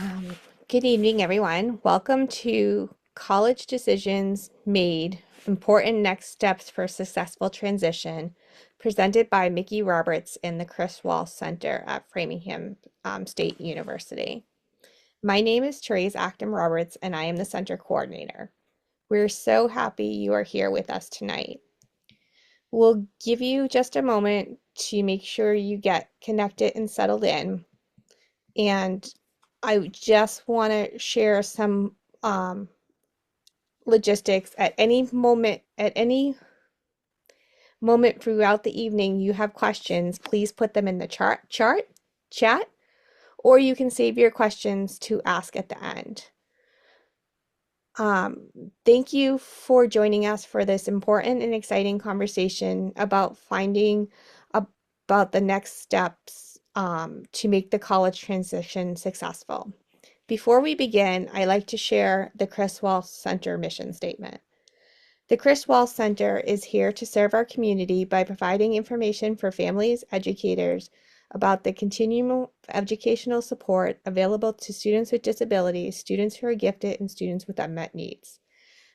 Um, Good evening, everyone. Welcome to College Decisions Made, Important Next Steps for Successful Transition, presented by Mickey Roberts in the Chris Wall Center at Framingham State University. My name is Therese Acton Roberts, and I am the center coordinator. We're so happy you are here with us tonight. We'll give you just a moment to make sure you get connected and settled in. And I just want to share some um, logistics. At any moment throughout the evening, you have questions, please put them in the chat, or you can save your questions to ask at the end. Thank you for joining us for this important and exciting conversation about finding about the next steps to make the college transition successful. Before we begin, I'd like to share the Chris Wall Center mission statement. The Chris Wall Center is here to serve our community by providing information for families, educators about the continuum of educational support available to students with disabilities, students who are gifted, and students with unmet needs.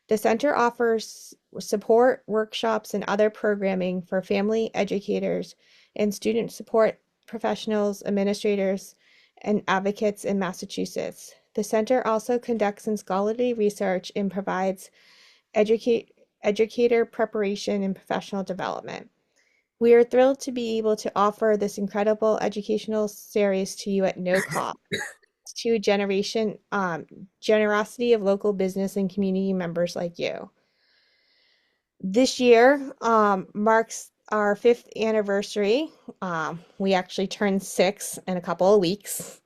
The center offers support, workshops, and other programming for family educators and student support professionals, administrators, and advocates in Massachusetts. The center also conducts scholarly research and provides educator preparation and professional development. We are thrilled to be able to offer this incredible educational series to you at no cost to generosity of local business and community members like you. This year marks our 5th anniversary. We actually turned 6 in a couple of weeks.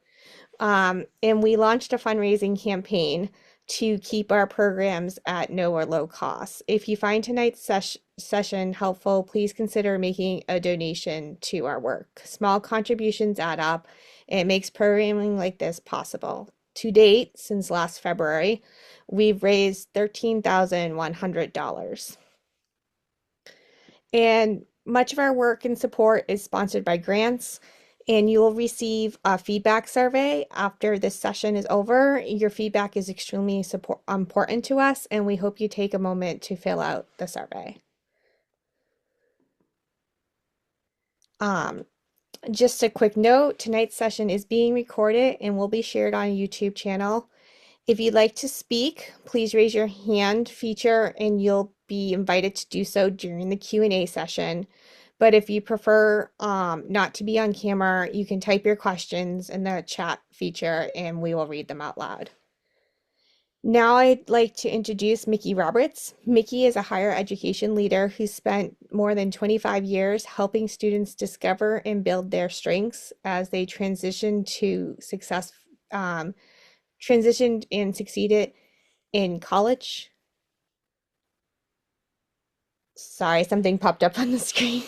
And we launched a fundraising campaign to keep our programs at no or low cost. If you find tonight's session helpful, please consider making a donation to our work. Small contributions add up, and it makes programming like this possible. To date, since last February, we've raised $13,100. And much of our work and support is sponsored by grants, and you will receive a feedback survey after this session is over. Your feedback is extremely important to us, and we hope you take a moment to fill out the survey. Um, just a quick note, tonight's session is being recorded and will be shared on a YouTube channel. If you'd like to speak, please raise your hand feature and you'll be invited to do so during the Q&A session. But if you prefer not to be on camera, you can type your questions in the chat feature and we will read them out loud. Now I'd like to introduce Mickey Roberts. Mickey is a higher education leader who spent more than 25 years helping students discover and build their strengths as they transitioned and succeeded in college. Sorry, something popped up on the screen.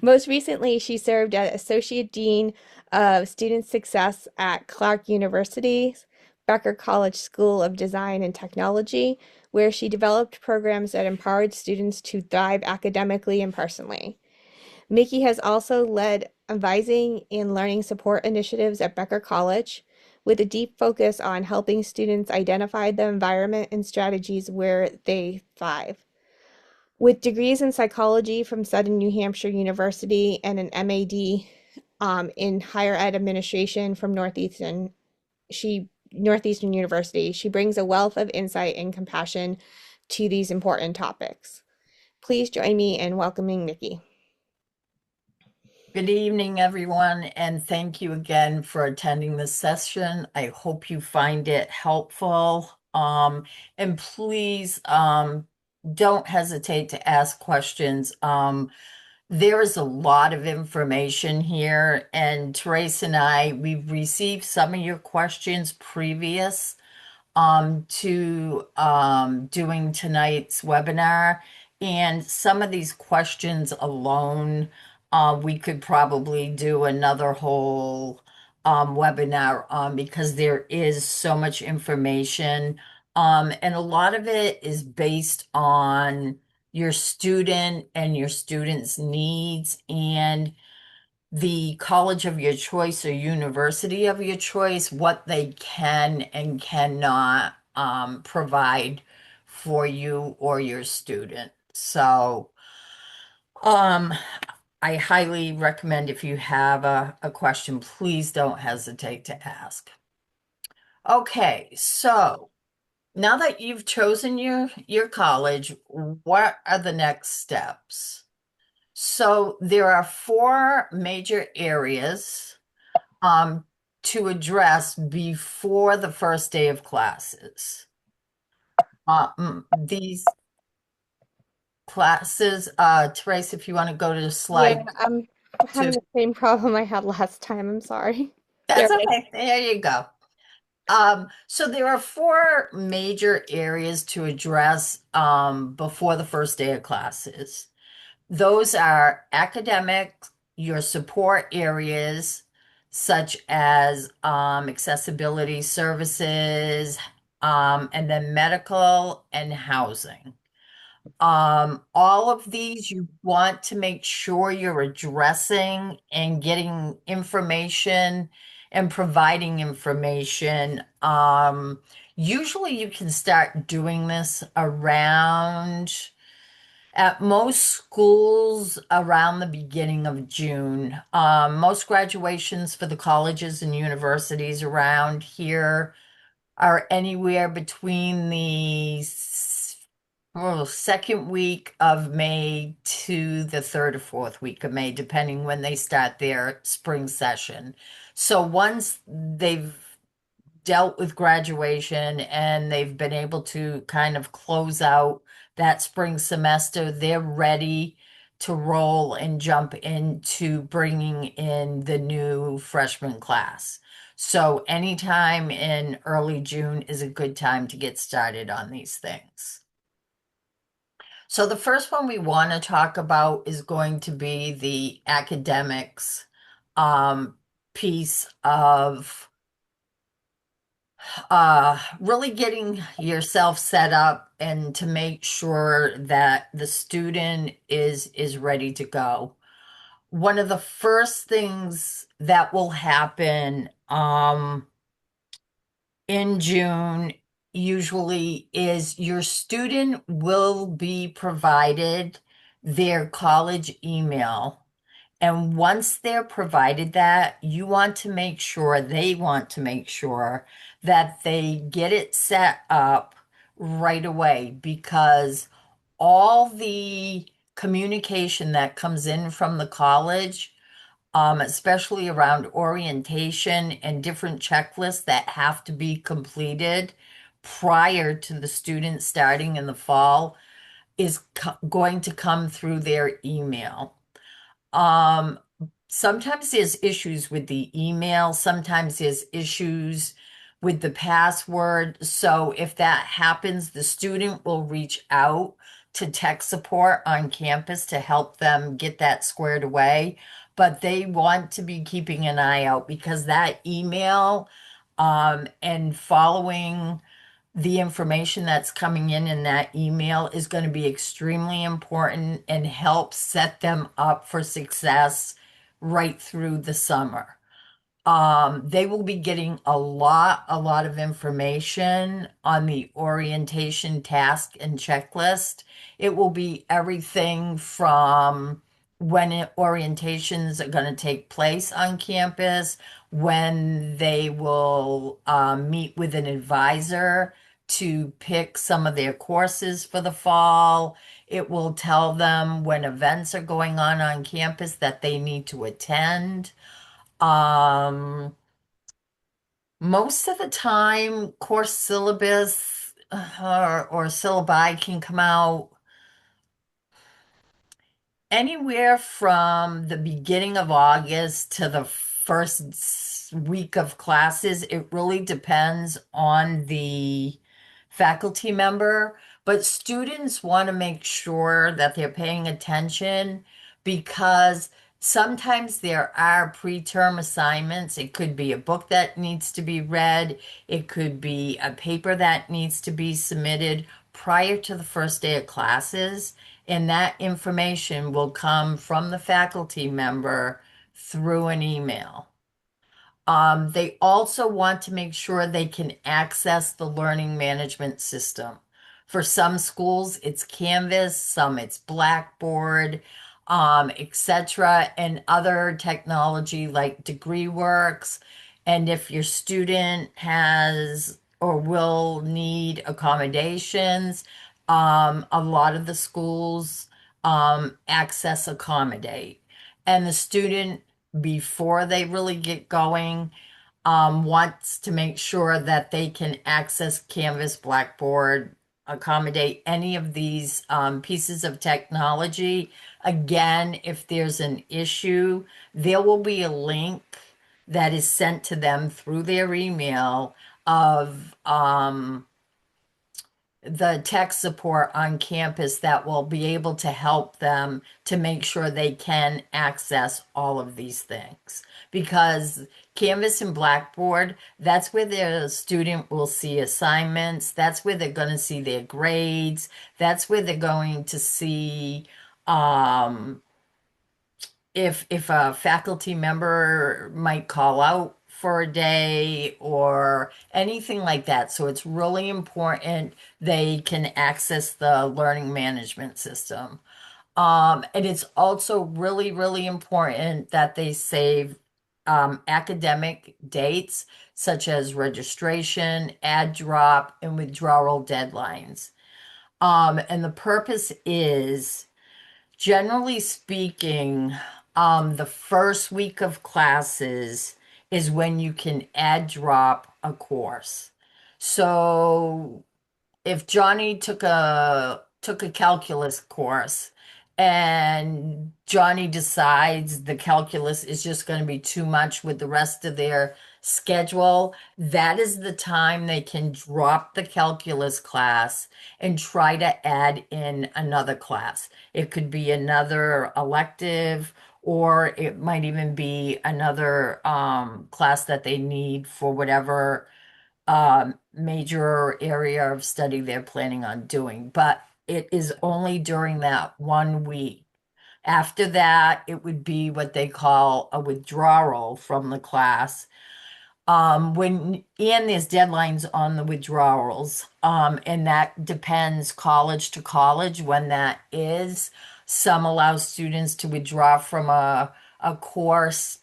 Most recently, she served as Associate Dean of Student Success at Clark University's Becker College School of Design and Technology, where she developed programs that empowered students to thrive academically and personally. Mickey has also led advising and learning support initiatives at Becker College, with a deep focus on helping students identify the environment and strategies where they thrive. With degrees in psychology from Southern New Hampshire University and an MAD in higher ed administration from Northeastern University, she brings a wealth of insight and compassion to these important topics. Please join me in welcoming Mickey. Good evening, everyone, and thank you again for attending this session. I hope you find it helpful. And please don't hesitate to ask questions. There is a lot of information here, and Therese and we've received some of your questions previous to doing tonight's webinar. And some of these questions alone, we could probably do another whole webinar on because there is so much information. And a lot of it is based on your student and your student's needs. And the college of your choice or university of your choice, what they can and cannot provide for you or your student. So, um, I highly recommend if you have a question, please don't hesitate to ask. Okay, so now that you've chosen your college, what are the next steps? So there are four major areas to address before the first day of classes. These classes, Trace, if you want to go to Yeah, slide I'm two, having the same problem I had last time. I'm sorry. There that's it is. okay. There you go. So there are four major areas to address before the first day of classes. Those are academic, your support areas, such as accessibility services, and then medical and housing. All of these you want to make sure you're addressing and getting information and providing information. Usually you can start doing this around, at most schools, around the beginning of June. Most graduations for the colleges and universities around here are anywhere between the second week of May to the third or fourth week of May, depending when they start their spring session. So once they've dealt with graduation and they've been able to kind of close out that spring semester, they're ready to roll and jump into bringing in the new freshman class. So anytime in early June is a good time to get started on these things. So the first one we want to talk about is going to be the academics um, piece of really getting yourself set up and to make sure that the student is ready to go. One of the first things that will happen in June usually is your student will be provided their college email. And once they're provided that, you want to make sure, they want to make sure that they get it set up right away because all the communication that comes in from the college, especially around orientation and different checklists that have to be completed prior to the student starting in the fall, is going to come through their email. Um, Sometimes there's issues with the email, sometimes there's issues with the password. So if that happens, the student will reach out to tech support on campus to help them get that squared away. But they want to be keeping an eye out because that email, and following the information that's coming in that email is going to be extremely important and help set them up for success right through the summer. They will be getting a lot of information on the orientation task and checklist. It will be everything from orientations are going to take place on campus, when they will meet with an advisor to pick some of their courses for the fall. It will tell them when events are going on campus that they need to attend. Um, Most of the time, course syllabus or syllabi can come out anywhere from the beginning of August to the first week of classes. It really depends on the faculty member, but students want to make sure that they're paying attention because sometimes there are preterm assignments. It could be a book that needs to be read, it could be a paper that needs to be submitted prior to the first day of classes. And that information will come from the faculty member through an email. They also want to make sure they can access the learning management system. For some schools, it's Canvas, some it's Blackboard, etc., and other technology like DegreeWorks. And if your student has or will need accommodations, a lot of the schools access Accommodate. And the student before they really get going, wants to make sure that they can access Canvas, Blackboard, accommodate any of these pieces of technology. Again, if there's an issue, there will be a link that is sent to them through their email of the tech support on campus that will be able to help them to make sure they can access all of these things. Because Canvas and Blackboard, that's where the student will see assignments, that's where they're going to see their grades, that's where they're going to see um, if a faculty member might call out for a day or anything like that. So it's really important they can access the learning management system. And it's also really, really important that they save academic dates such as registration, add drop, and withdrawal deadlines. And the purpose is, generally speaking, the first week of classes is when you can add drop a course. So if Johnny took a calculus course and Johnny decides the calculus is just going to be too much with the rest of their schedule, that is the time they can drop the calculus class and try to add in another class. It could be another elective, or it might even be another class that they need for whatever major area of study they're planning on doing, but it is only during that 1 week. After that, it would be what they call a withdrawal from the class. And there's deadlines on the withdrawals, and that depends college to college when that is. Some allow students to withdraw from a course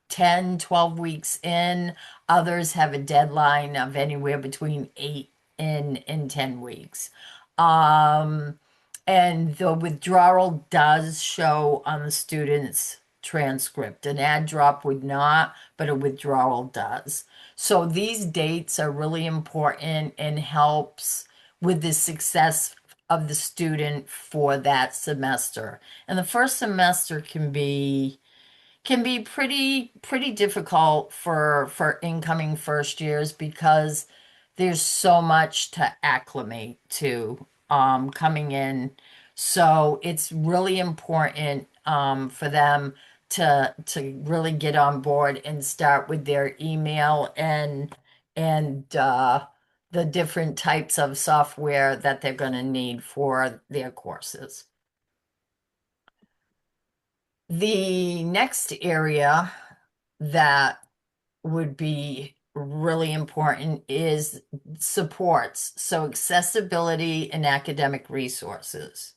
10, 12 weeks in. Others have a deadline of anywhere between 8 and 10 weeks. Um, and the withdrawal does show on the student's transcript. An add drop would not, but a withdrawal does. So these dates are really important and helps with the success of the student for that semester. And the first semester can be pretty difficult for incoming first years because there's so much to acclimate to coming in. So it's really important for them to really get on board and start with their email and the different types of software that they're going to need for their courses. The next area that would be really important is supports. So accessibility and academic resources.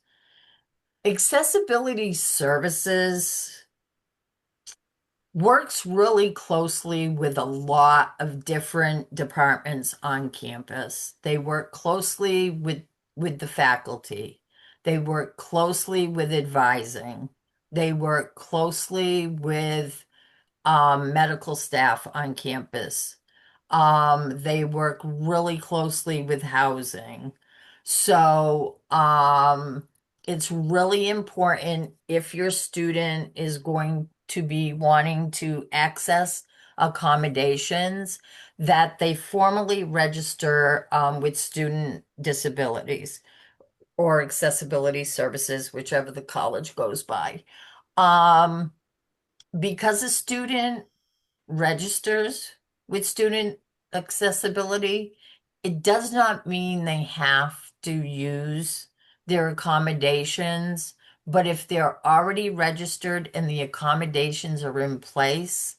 Accessibility services works really closely with a lot of different departments on campus. They work closely with the faculty. They work closely with advising. They work closely with medical staff on campus. They work really closely with housing. So, it's really important if your student is going to be wanting to access accommodations that they formally register with student disabilities or accessibility services, whichever the college goes by. Um, because a student registers with student accessibility, it does not mean they have to use their accommodations, But if they're already registered and the accommodations are in place,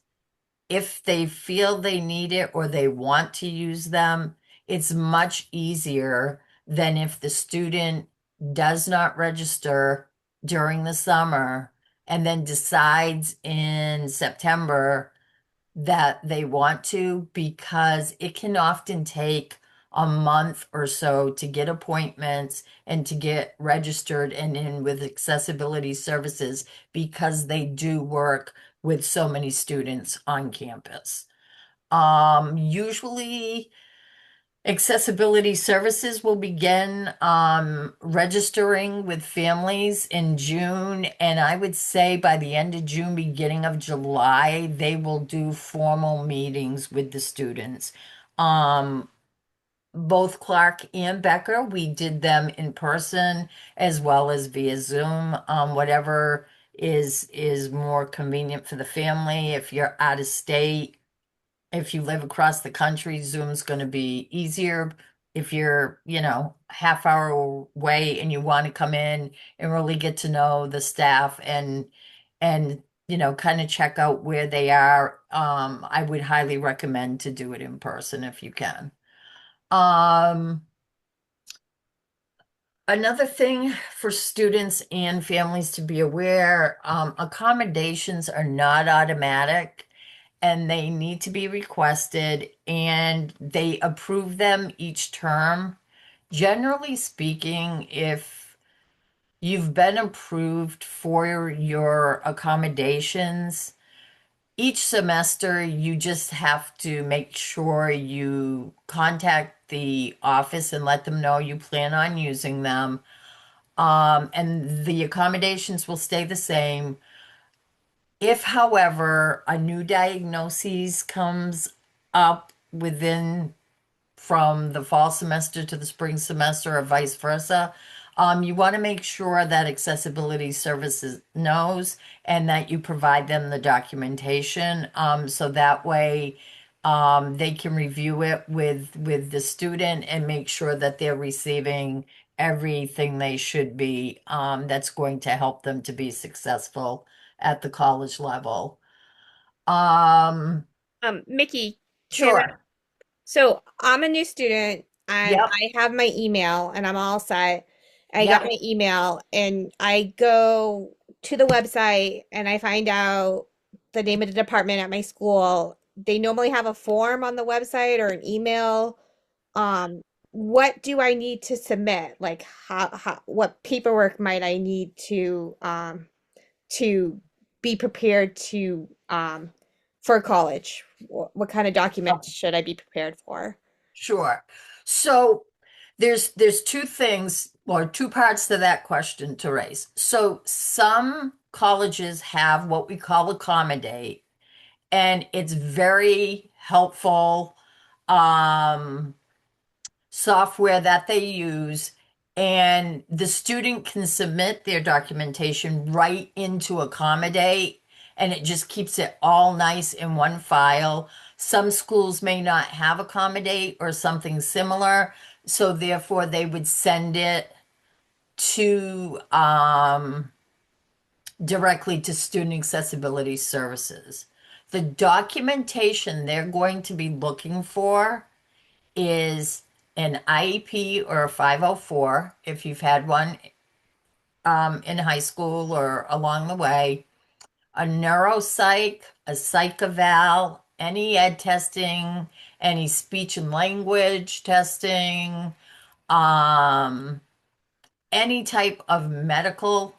if they feel they need it or they want to use them, it's much easier than if the student does not register during the summer and then decides in September that they want to, because it can often take a month or so to get appointments and to get registered and in with accessibility services because they do work with so many students on campus. Usually accessibility services will begin registering with families in June, and I would say by the end of June, beginning of July, they will do formal meetings with the students. Um, Both Clark and Becker, we did them in person as well as via Zoom, whatever is more convenient for the family. If you're out of state, if you live across the country, Zoom's going to be easier. If you're, half hour away and you want to come in and really get to know the staff and kind of check out where they are, I would highly recommend to do it in person if you can. Um, Another thing for students and families to be aware, accommodations are not automatic and they need to be requested and they approve them each term. Generally speaking, if you've been approved for your accommodations, each semester you just have to make sure you contact the office and let them know you plan on using them. And the accommodations will stay the same. If, however, a new diagnosis comes up within from the fall semester to the spring semester or vice versa, you want to make sure that accessibility services knows and that you provide them the documentation, so that way they can review it with the student and make sure that they're receiving everything they should be, that's going to help them to be successful at the college level. Um, Mickey, can sure. so I'm a new student and Yep. I have my email and I'm all set. I got Yep. my email and I go to the website and I find out the name of the department at my school. They normally have a form on the website or an email. Um, what do I need to submit? Like what paperwork might I need to be prepared to for college? What kind of documents should I be prepared for? Sure. So there's two things or two parts to that question to raise. So some colleges have what we call accommodate, and it's very helpful software that they use, and the student can submit their documentation right into Accommodate, and it just keeps it all nice in one file. Some schools may not have Accommodate or something similar, so therefore they would send it to directly to Student Accessibility Services. The documentation they're going to be looking for is an IEP or a 504 if you've had one in high school or along the way, a neuropsych, a psych eval, any ed testing, any speech and language testing, um, any type of medical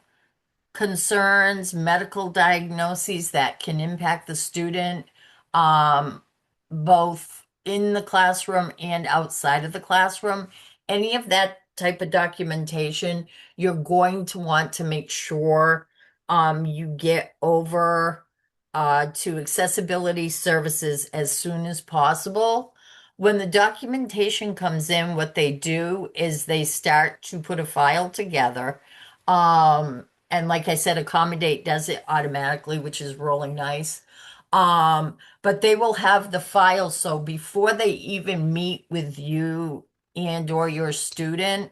concerns, medical diagnoses that can impact the student, um, both in the classroom and outside of the classroom. Any of that type of documentation, you're going to want to make sure you get over to accessibility services as soon as possible. When the documentation comes in, what they do is they start to put a file together. And like I said, Accommodate does it automatically, which is really nice. But they will have the file, so before they even meet with you and or your student,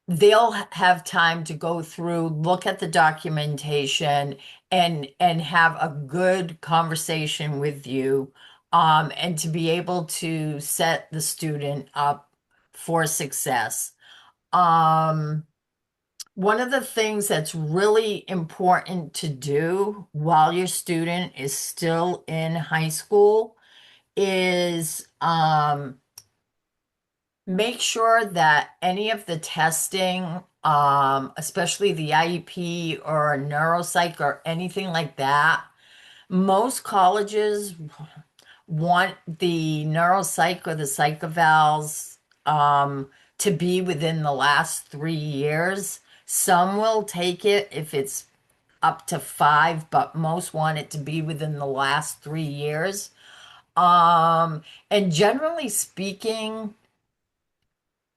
they'll have time to go through, look at the documentation and have a good conversation with you, and to be able to set the student up for success. Um, One of the things that's really important to do while your student is still in high school is make sure that any of the testing, especially the IEP or a neuropsych or anything like that, most colleges want the neuropsych or the psych evals to be within the last 3 years. Some will take it if it's up to five, but most want it to be within the last 3 years. And generally speaking,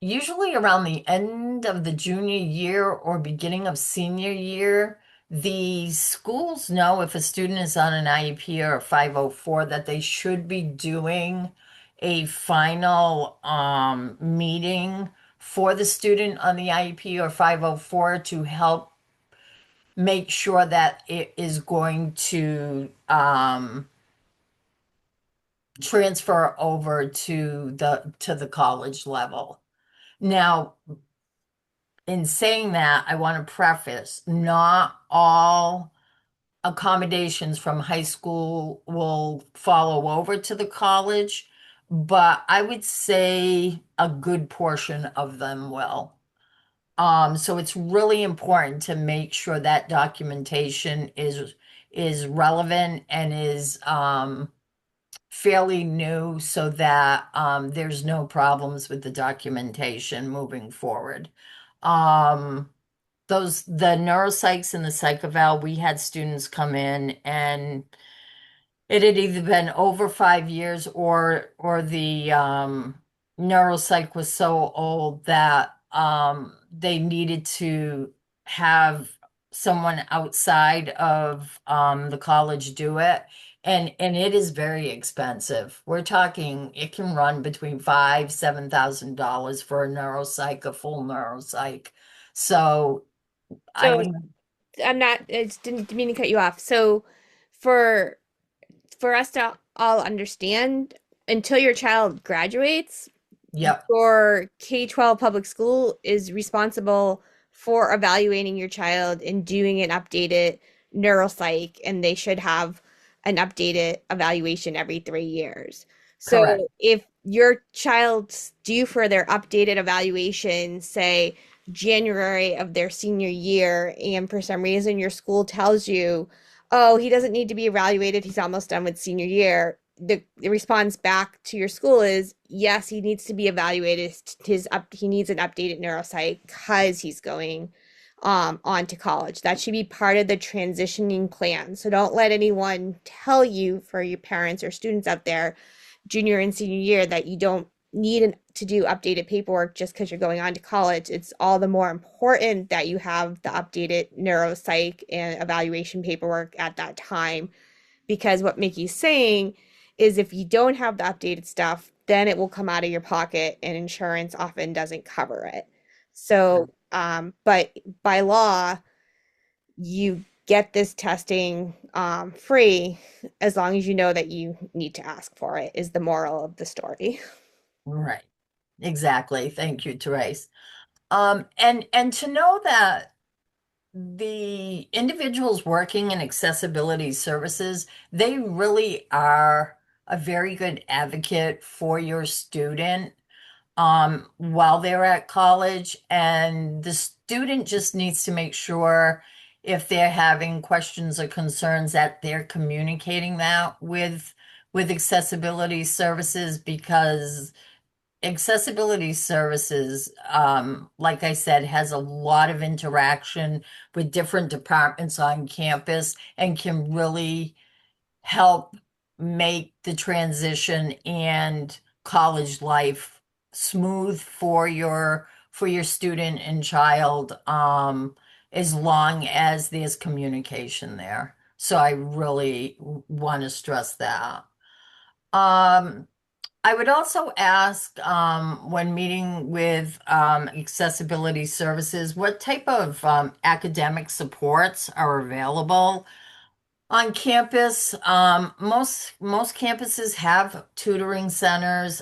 usually around the end of the junior year or beginning of senior year, the schools know if a student is on an IEP or a 504 that they should be doing a final meeting for the student on the IEP or 504 to help make sure that it is going to transfer over to the college level. Now, in saying that, I want to preface not all accommodations from high school will follow over to the college, but I would say a good portion of them will. So it's really important to make sure that documentation is relevant and is fairly new so that there's no problems with the documentation moving forward. Um, the neuropsychs and the psych eval, we had students come in and it had either been over 5 years or the neuropsych was so old that they needed to have someone outside of the college do it. And it is very expensive. We're talking it can run between $7,000 for a neuropsych, a full neuropsych. So I So mean, I'm not, I just didn't mean to cut you off. So for us to all understand, until your child graduates, yep, your K-12 public school is responsible for evaluating your child and doing an updated neuropsych, and they should have an updated evaluation every 3 years. correct. So if your child's due for their updated evaluation, say January of their senior year, and for some reason your school tells you, oh, he doesn't need to be evaluated, he's almost done with senior year, the response back to your school is yes, he needs to be evaluated. He needs an updated neuropsych because he's going on to college. That should be part of the transitioning plan. So don't let anyone tell you, for your parents or students out there, junior and senior year, that you don't need to do updated paperwork just because you're going on to college. It's all the more important that you have the updated neuropsych and evaluation paperwork at that time, because what Mickey's saying is if you don't have the updated stuff, then it will come out of your pocket and insurance often doesn't cover it. So, but by law, you get this testing free as long as you know that you need to ask for it, is the moral of the story. Right. Exactly. Thank you, Therese. And to know that the individuals working in accessibility services, they really are a very good advocate for your student while they're at college. And the student just needs to make sure if they're having questions or concerns that they're communicating that with accessibility services because accessibility services, like I said, has a lot of interaction with different departments on campus and can really help make the transition and college life smooth for your student and child, as long as there's communication there. So I really want to stress that. Um, I would also ask when meeting with accessibility services, what type of academic supports are available on campus. Most campuses have tutoring centers.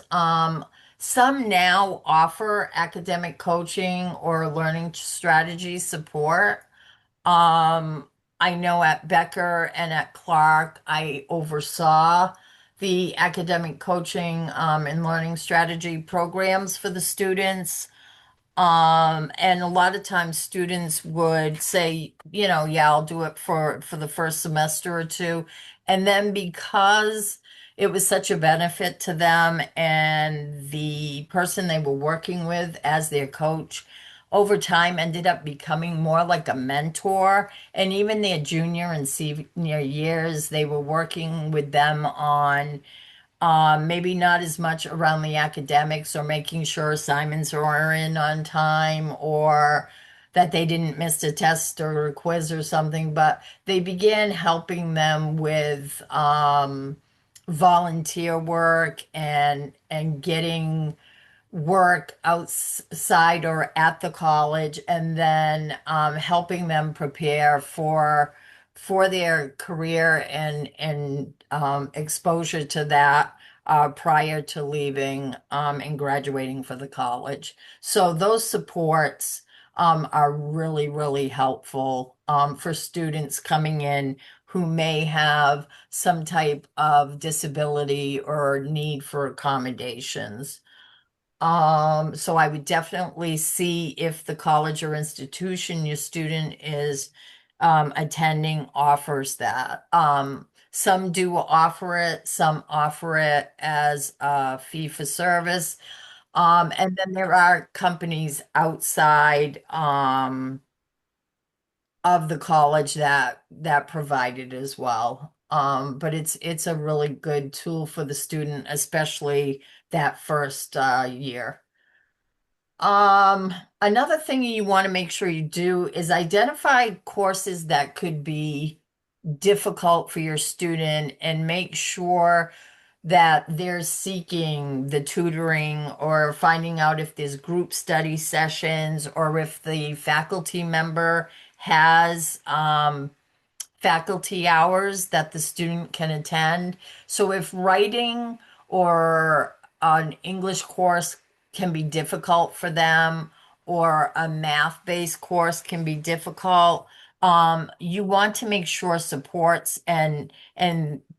Some now offer academic coaching or learning strategy support. Um, I know at Becker and at Clark, I oversaw the academic coaching and learning strategy programs for the students. And a lot of times students would say, yeah, I'll do it for the first semester or two. And then because it was such a benefit to them and the person they were working with as their coach over time ended up becoming more like a mentor. And even their junior and senior years, they were working with them on maybe not as much around the academics or making sure assignments are in on time or that they didn't miss a test or a quiz or something, but they began helping them with volunteer work and getting work outside or at the college and then helping them prepare for their career and exposure to that prior to leaving and graduating for the college. So those supports are really, really helpful for students coming in who may have some type of disability or need for accommodations. So I would definitely see if the college or institution your student is attending offers that. Some do offer it, some offer it as a fee for service. And then there are companies outside of the college that provide it as well. But it's a really good tool for the student, especially that first year. Another thing you want to make sure you do is identify courses that could be difficult for your student and make sure that they're seeking the tutoring or finding out if there's group study sessions or if the faculty member has faculty hours that the student can attend. So if writing or an English course can be difficult for them, or a math-based course can be difficult, you want to make sure supports and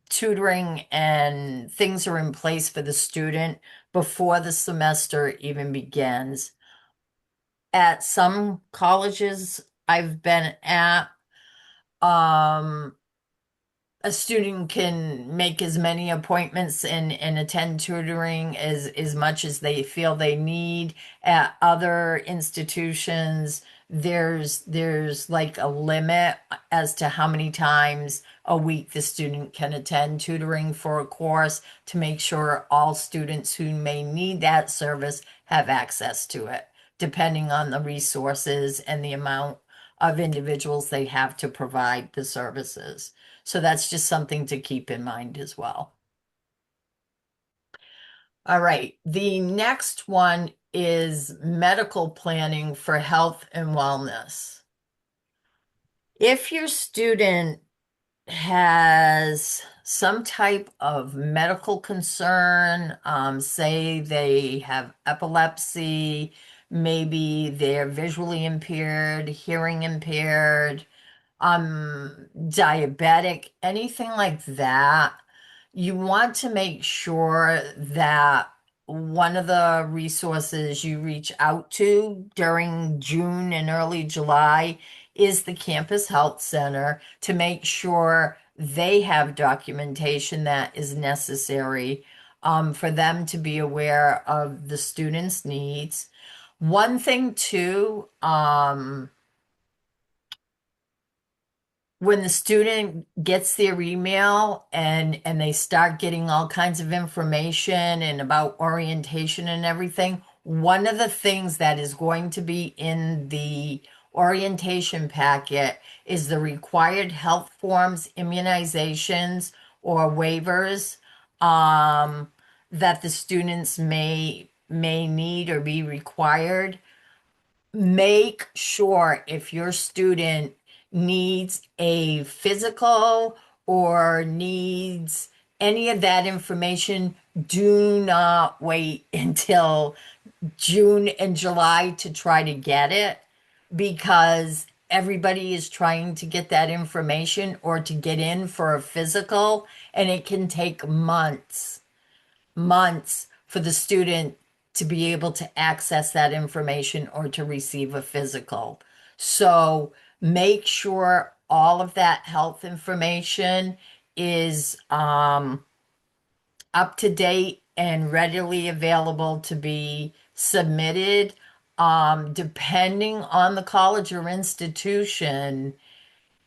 tutoring and things are in place for the student before the semester even begins. At some colleges I've been at, um, a student can make as many appointments and attend tutoring as much as they feel they need. At other institutions, there's like a limit as to how many times a week the student can attend tutoring for a course to make sure all students who may need that service have access to it, depending on the resources and the amount of individuals they have to provide the services. So that's just something to keep in mind as well. All right. The next one is medical planning for health and wellness. If your student has some type of medical concern, say they have epilepsy, maybe they're visually impaired, hearing impaired, diabetic, anything like that, you want to make sure that one of the resources you reach out to during June and early July is the Campus Health Center to make sure they have documentation that is necessary for them to be aware of the students' needs. One thing too, when the student gets their email and they start getting all kinds of information and about orientation and everything, one of the things that is going to be in the orientation packet is the required health forms, immunizations, or waivers. Um, that the students may need or be required. Make sure if your student needs a physical or needs any of that information, do not wait until June and July to try to get it, because everybody is trying to get that information or to get in for a physical, and it can take months for the student to be able to access that information or to receive a physical. So make sure all of that health information is up to date and readily available to be submitted. Depending on the college or institution,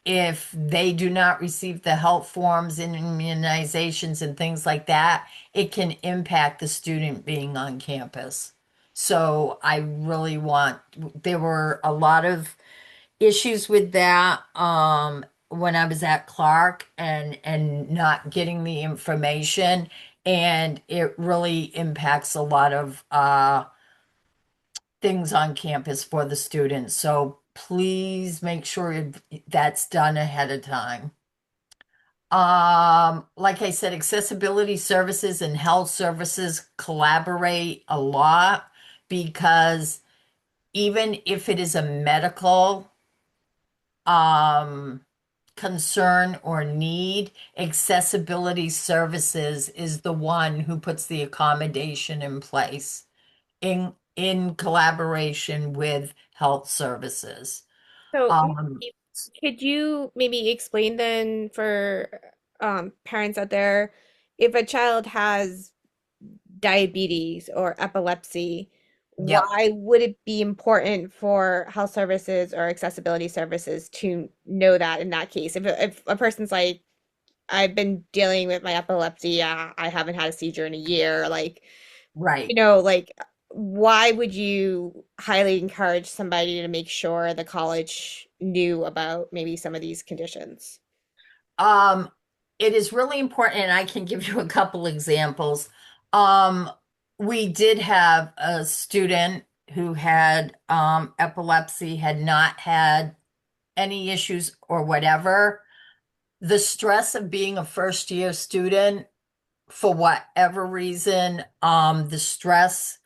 if they do not receive the health forms and immunizations and things like that, it can impact the student being on campus. So I really want, there were a lot of issues with that when I was at Clark and not getting the information, and it really impacts a lot of things on campus for the students. So please make sure that's done ahead of time. Like I said, accessibility services and health services collaborate a lot, because even if it is a medical um concern or need, accessibility services is the one who puts the accommodation in place in collaboration with health services. So, Um, could you maybe explain then for parents out there, if a child has diabetes or epilepsy, yep, why would it be important for health services or accessibility services to know that in that case? If a person's like, I've been dealing with my epilepsy, I haven't had a seizure in a year, like, right. like, why would you highly encourage somebody to make sure the college knew about maybe some of these conditions? Um, it is really important, and I can give you a couple examples. Um, we did have a student who had epilepsy, had not had any issues or whatever. The stress of being a first year student, for whatever reason, the stress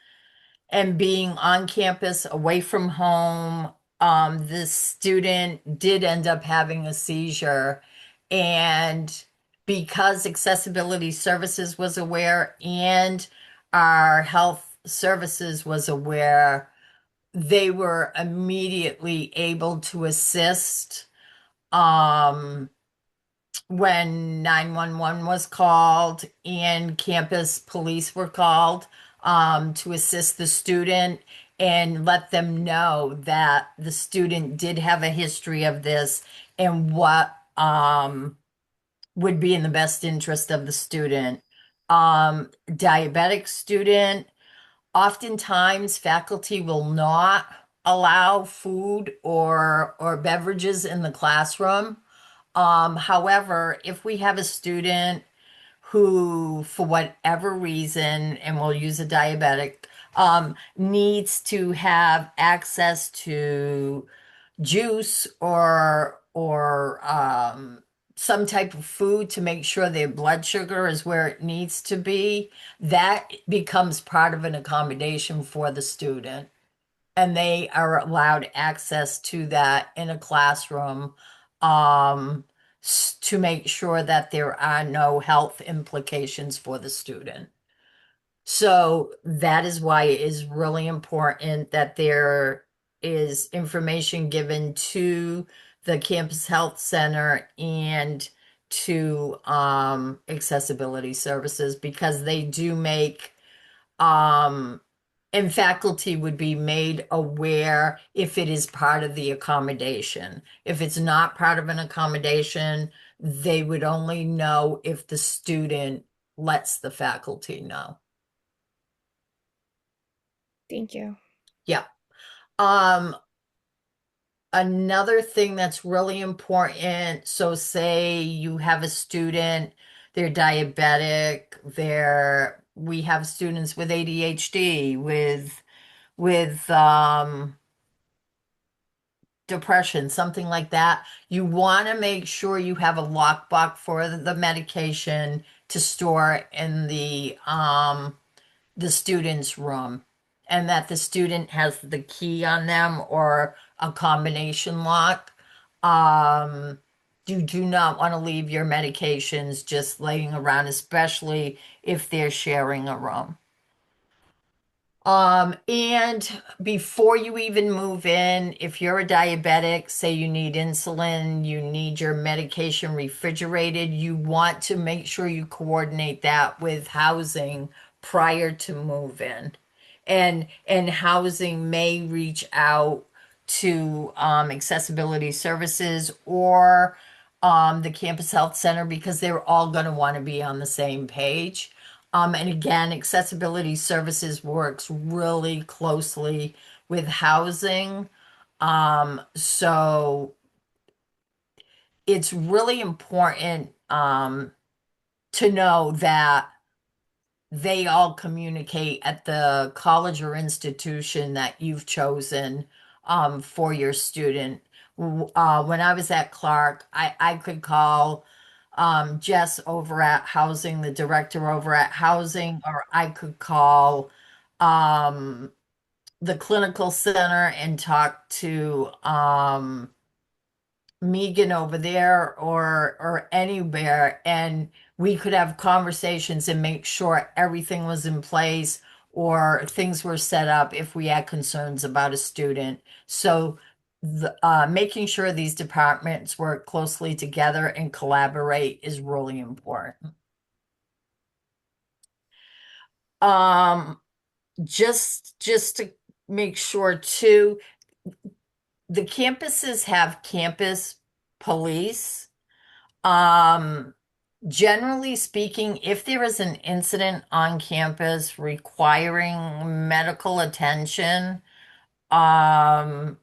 and being on campus away from home, this student did end up having a seizure. And because accessibility services was aware and our health services was aware, they were immediately able to assist. Um, when 911 was called and campus police were called to assist the student and let them know that the student did have a history of this, and what would be in the best interest of the student. Diabetic student, oftentimes faculty will not allow food or beverages in the classroom. However, if we have a student who, for whatever reason, and we'll use a diabetic, needs to have access to juice or some type of food to make sure their blood sugar is where it needs to be, that becomes part of an accommodation for the student, and they are allowed access to that in a classroom, to make sure that there are no health implications for the student. So that is why it is really important that there is information given to the campus health center and to accessibility services, because they do make and faculty would be made aware if it is part of the accommodation. If it's not part of an accommodation, they would only know if the student lets the faculty know. Thank you. Yeah. Um, Another thing that's really important, so say you have a student, they're diabetic, they're we have students with ADHD, with depression, something like that. You want to make sure you have a lockbox for the medication to store in the student's room, and that the student has the key on them or a combination lock. Um, you do not want to leave your medications just laying around, especially if they're sharing a room. And before you even move in, if you're a diabetic, say you need insulin, you need your medication refrigerated, you want to make sure you coordinate that with housing prior to move in. And housing may reach out to accessibility services or the campus health center because they're all going to want to be on the same page. And again, accessibility services works really closely with housing. So it's really important to know that they all communicate at the college or institution that you've chosen for your student. When I was at Clark, I could call Jess over at housing, the director over at housing, or I could call um, the clinical center and talk to Megan over there or anywhere, and we could have conversations and make sure everything was in place or things were set up if we had concerns about a student. So making sure these departments work closely together and collaborate is really important. Um, just to make sure too, the campuses have campus police. Um, Generally speaking, if there is an incident on campus requiring medical attention, um,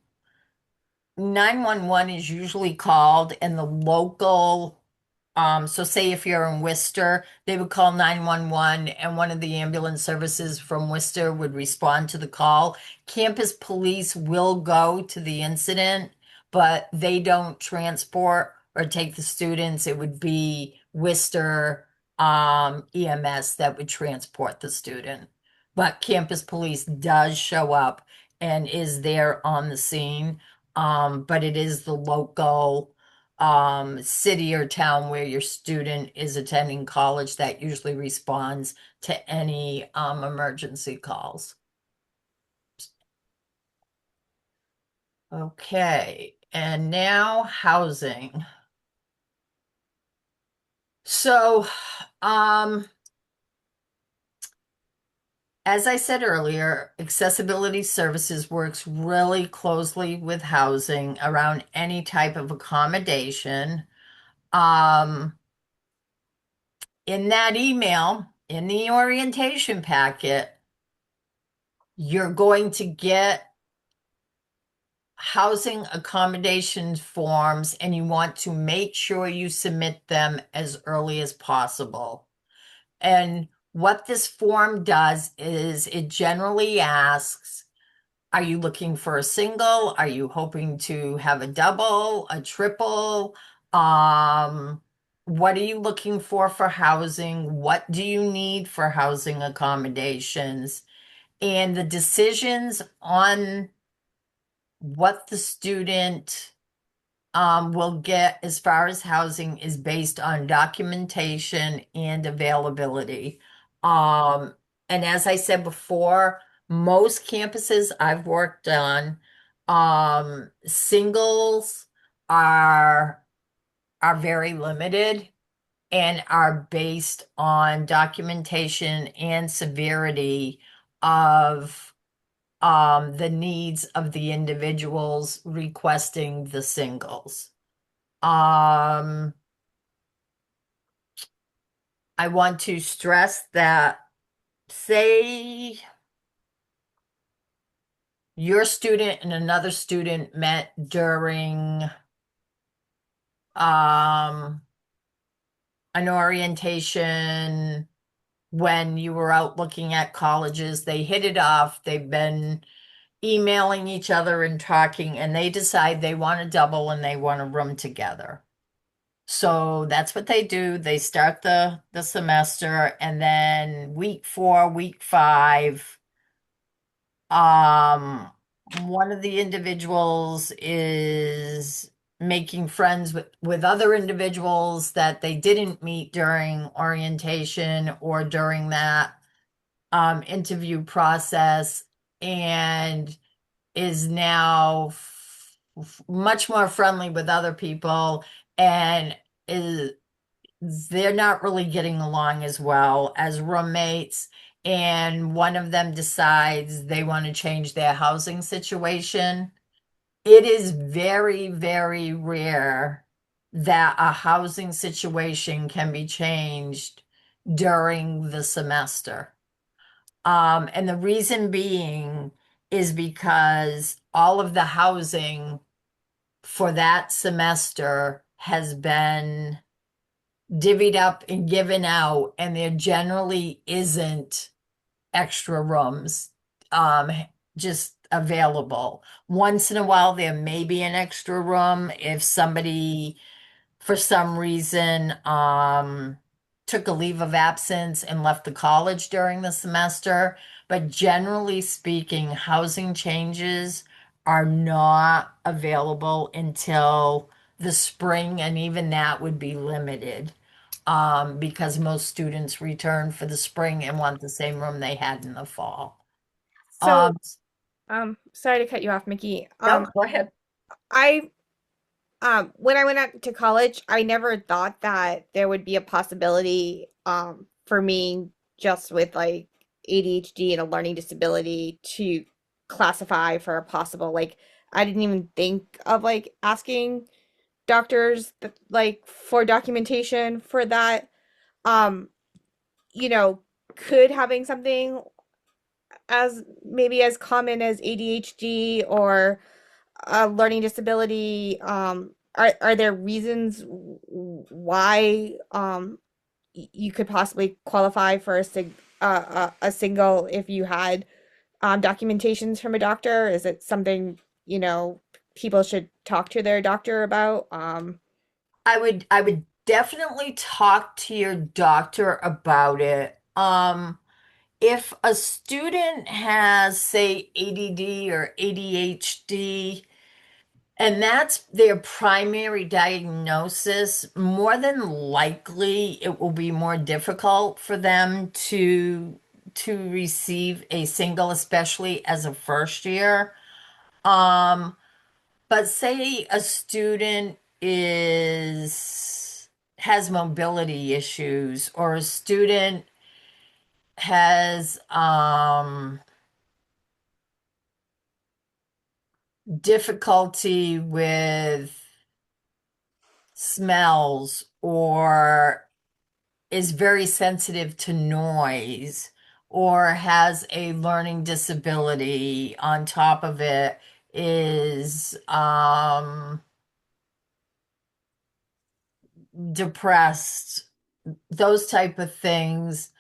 911 is usually called, and the local, so say if you're in Worcester, they would call 911 and one of the ambulance services from Worcester would respond to the call. Campus police will go to the incident, but they don't transport or take the students. It would be Worcester, EMS that would transport the student. But campus police does show up and is there on the scene. But it is the local city or town where your student is attending college that usually responds to any emergency calls. Okay, and now housing. So, um, as I said earlier, accessibility services works really closely with housing around any type of accommodation. Um, in that email, in the orientation packet, you're going to get housing accommodation forms and you want to make sure you submit them as early as possible. And what this form does is it generally asks, are you looking for a single? Are you hoping to have a double, a triple? Um, what are you looking for housing? What do you need for housing accommodations? And the decisions on what the student will get as far as housing is based on documentation and availability. Um, and as I said before, most campuses I've worked on, singles are are very limited and are based on documentation and severity of the needs of the individuals requesting the singles. Um, I want to stress that, say your student and another student met during um, an orientation when you were out looking at colleges. They hit it off. They've been emailing each other and talking, and they decide they want to double and they want to room together. So that's what they do. They start the semester, and then week 4, week 5, um, one of the individuals is making friends with other individuals that they didn't meet during orientation or during that interview process, and is now much more friendly with other people, and is they're not really getting along as well as roommates. And one of them decides they want to change their housing situation. It is very, very rare that a housing situation can be changed during the semester. And the reason being is because all of the housing for that semester has been divvied up and given out, and there generally isn't extra rooms um just available. Once in a while there may be an extra room if somebody for some reason took a leave of absence and left the college during the semester. But generally speaking, housing changes are not available until the spring, and even that would be limited because most students return for the spring and want the same room they had in the fall. So, Um, sorry to cut you off, Mickey. no, go ahead. I when I went out to college, I never thought that there would be a possibility for me just with like ADHD and a learning disability to classify for a possible like I didn't even think of like asking doctors like for documentation for that. Um, you know, could having something as maybe as common as ADHD or a learning disability, are there reasons why you could possibly qualify for a single if you had documentations from a doctor? Is it something, people should talk to their doctor about? I would definitely talk to your doctor about it. If a student has, say, ADD or ADHD, and that's their primary diagnosis, more than likely it will be more difficult for them to receive a single, especially as a first year. Um, but say a student is has mobility issues, or a student has difficulty with smells, or is very sensitive to noise, or has a learning disability on top of it, is depressed, those type of things.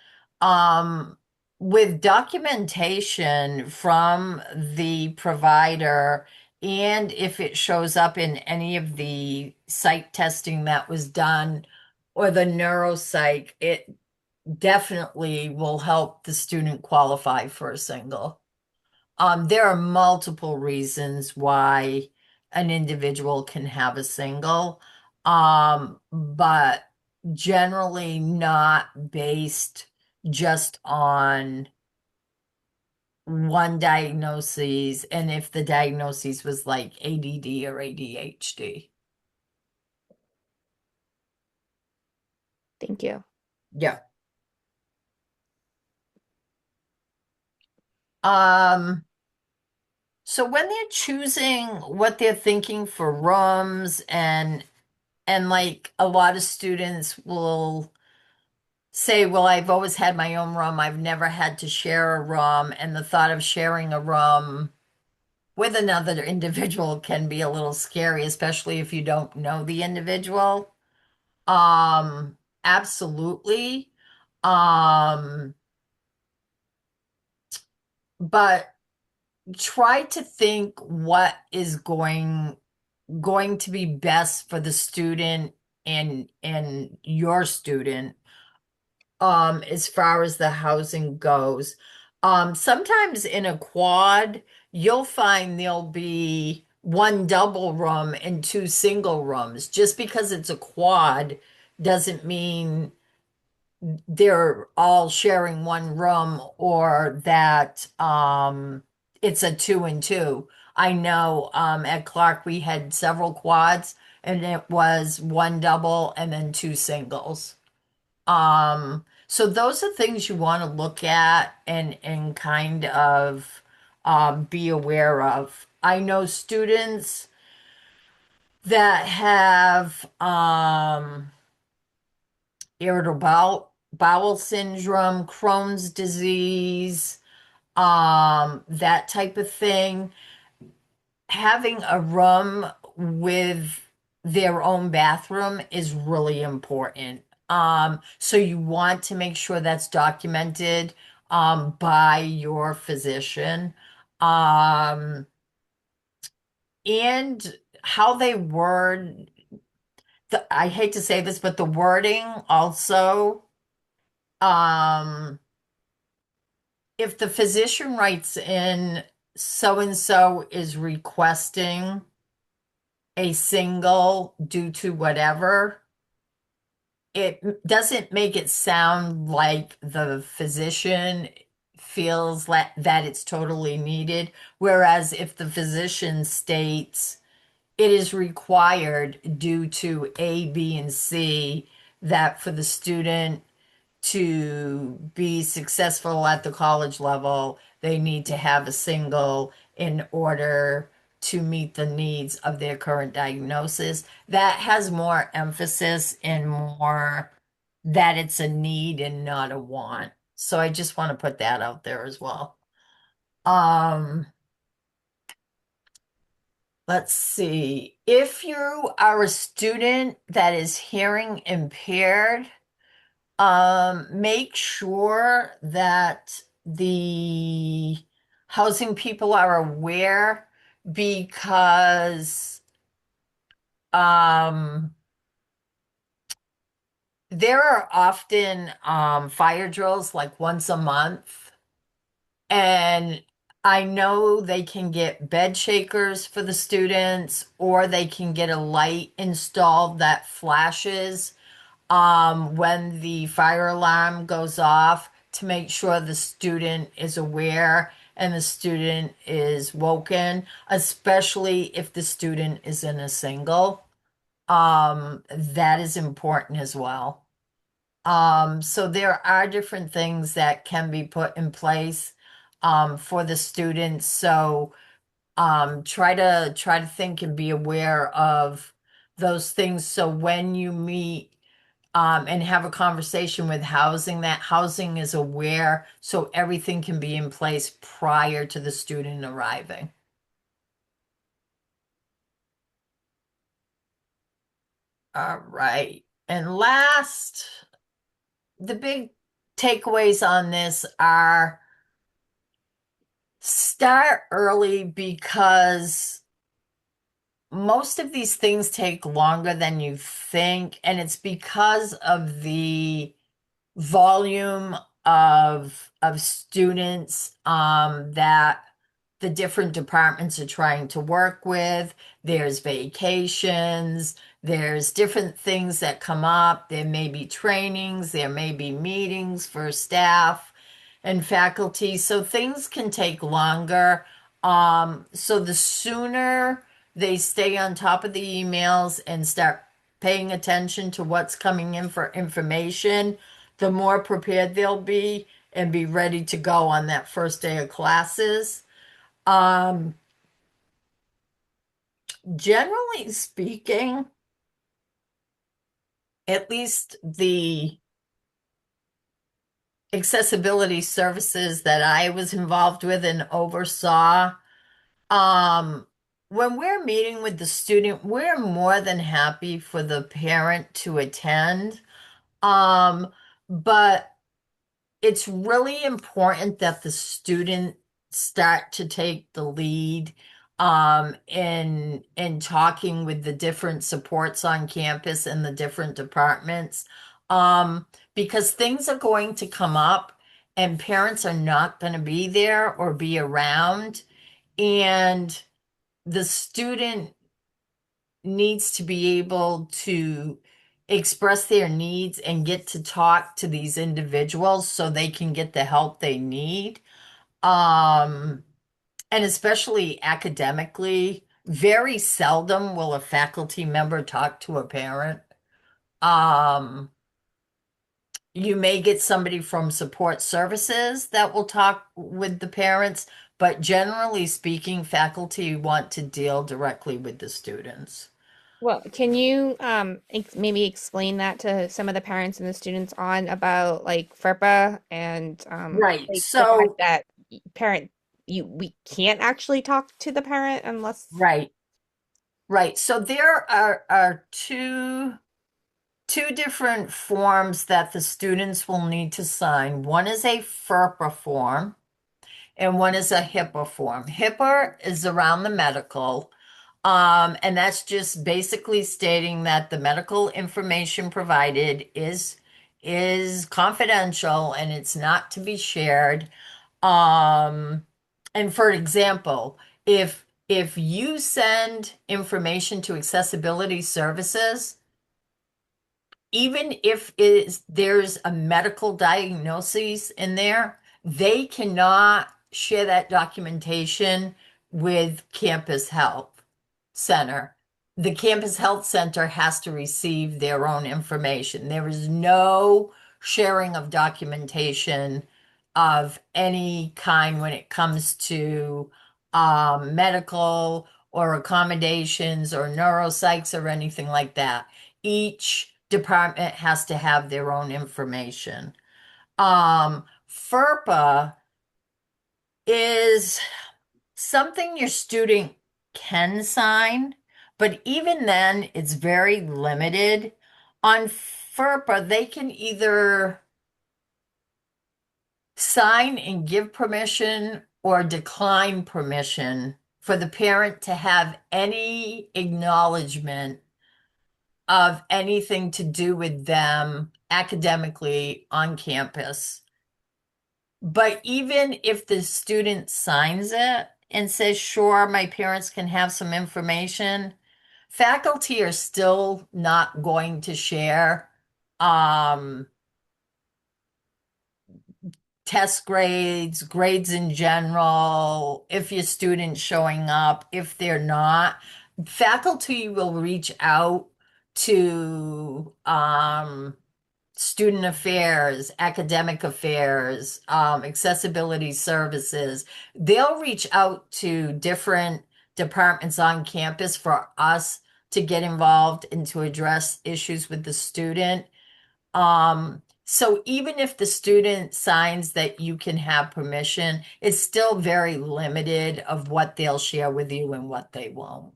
Um, with documentation from the provider, and if it shows up in any of the psych testing that was done or the neuropsych, it definitely will help the student qualify for a single. There are multiple reasons why an individual can have a single, but generally not based just on one diagnosis, and if the diagnosis was like ADD or ADHD. Thank you. Yeah. Um, so when they're choosing what they're thinking for rooms, and like a lot of students will say, well, I've always had my own room. I've never had to share a room. And the thought of sharing a room with another individual can be a little scary, especially if you don't know the individual. Absolutely. Um, but try to think what is going to be best for the student and your student as far as the housing goes. Sometimes in a quad, you'll find there'll be one double room and two single rooms. Just because it's a quad doesn't mean they're all sharing one room or that it's a two and two. I know at Clark we had several quads and it was one double and then two singles. So those are things you want to look at and kind of be aware of. I know students that have irritable bowel syndrome, Crohn's disease, that type of thing. Having a room with their own bathroom is really important. So you want to make sure that's documented by your physician. Um, and how they word I hate to say this, but the wording also, um, if the physician writes in so and so is requesting a single due to whatever, it doesn't make it sound like the physician feels that it's totally needed. Whereas if the physician states it is required due to A, B, and C, that for the student to be successful at the college level, they need to have a single in order to meet the needs of their current diagnosis. That has more emphasis and more that it's a need and not a want. So I just want to put that out there as well. Um, let's see. If you are a student that is hearing impaired, make sure that the housing people are aware because um, there are often fire drills like once a month, and I know they can get bed shakers for the students, or they can get a light installed that flashes when the fire alarm goes off to make sure the student is aware and the student is woken, especially if the student is in a single. That is important as well. So there are different things that can be put in place for the students. So try to think and be aware of those things. So when you meet and have a conversation with housing, that housing is aware so everything can be in place prior to the student arriving. All right. And last, the big takeaways on this are start early because most of these things take longer than you think, and it's because of the volume of students that the different departments are trying to work with. There's vacations, there's different things that come up. There may be trainings, there may be meetings for staff and faculty, so things can take longer. So the sooner they stay on top of the emails and start paying attention to what's coming in for information, the more prepared they'll be and be ready to go on that first day of classes. Um, Generally speaking, at least the accessibility services that I was involved with and oversaw, um, when we're meeting with the student, we're more than happy for the parent to attend. Um, but it's really important that the student start to take the lead in talking with the different supports on campus and the different departments, um, because things are going to come up and parents are not going to be there or be around, and the student needs to be able to express their needs and get to talk to these individuals so they can get the help they need. Um, and especially academically, very seldom will a faculty member talk to a parent. Um, you may get somebody from support services that will talk with the parents, but generally speaking, faculty want to deal directly with the students. Well, can you maybe explain that to some of the parents and the students on about like FERPA and Right. like the fact So, that parent we can't actually talk to the parent unless right. Right. So there are two different forms that the students will need to sign. One is a FERPA form and one is a HIPAA form. HIPAA is around the medical, and that's just basically stating that the medical information provided is confidential and it's not to be shared. Um, and for example, if you send information to accessibility services, even if there's a medical diagnosis in there, they cannot share that documentation with Campus Health Center. The Campus Health Center has to receive their own information. There is no sharing of documentation of any kind when it comes to medical or accommodations or neuropsychs or anything like that. Each department has to have their own information. FERPA is something your student can sign, but even then, it's very limited. On FERPA, they can either sign and give permission or decline permission for the parent to have any acknowledgement of anything to do with them academically on campus. But even if the student signs it and says, sure, my parents can have some information, faculty are still not going to share um, test grades, grades in general, if your student's showing up, if they're not. Faculty will reach out to student affairs, academic affairs, accessibility services. They'll reach out to different departments on campus for us to get involved and to address issues with the student. So even if the student signs that you can have permission, it's still very limited of what they'll share with you and what they won't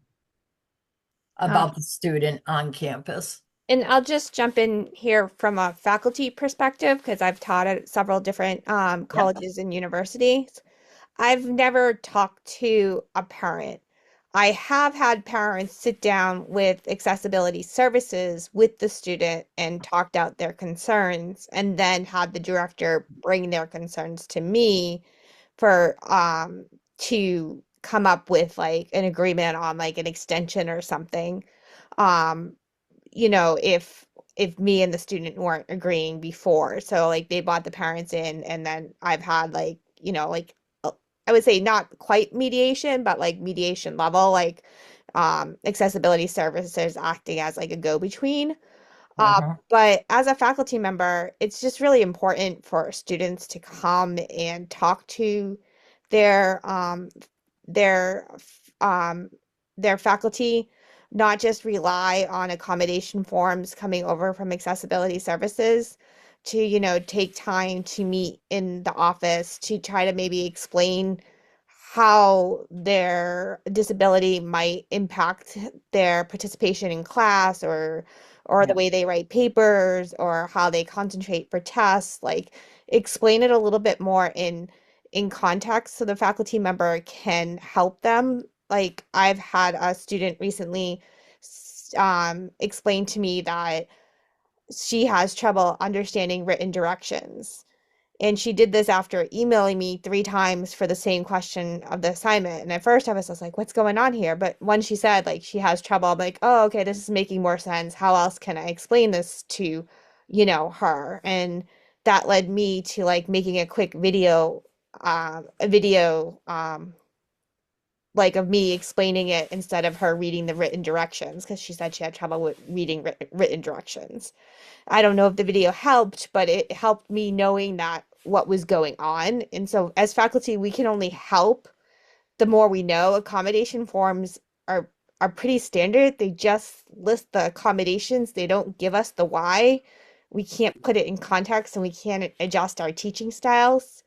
um, about the student on campus. and I'll just jump in here from a faculty perspective because I've taught at several different Yep. colleges and universities. I've never talked to a parent. I have had parents sit down with accessibility services with the student and talked out their concerns, and then had the director bring their concerns to me for to come up with like an agreement on like an extension or something. Um, if me and the student weren't agreeing before. So like they brought the parents in and then I've had like, like I would say not quite mediation, but like mediation level, like accessibility services acting as like a go-between. Uh-huh. But as a faculty member, it's just really important for students to come and talk to their their um, their faculty, not just rely on accommodation forms coming over from accessibility services to, take time to meet in the office to try to maybe explain how their disability might impact their participation in class or the Yeah. way they write papers or how they concentrate for tests. Like explain it a little bit more in context so the faculty member can help them. Like I've had a student recently explain to me that she has trouble understanding written directions. And she did this after emailing me 3 times for the same question of the assignment. And at first I was just like, what's going on here? But when she said like she has trouble, I'm like, oh, okay, this is making more sense. How else can I explain this to, her? And that led me to like making a quick video like of me explaining it instead of her reading the written directions because she said she had trouble with reading written directions. I don't know if the video helped, but it helped me knowing that what was going on. And so as faculty, we can only help the more we know. Accommodation forms are are pretty standard. They just list the accommodations. They don't give us the why. We can't put it in context and we can't adjust our teaching styles.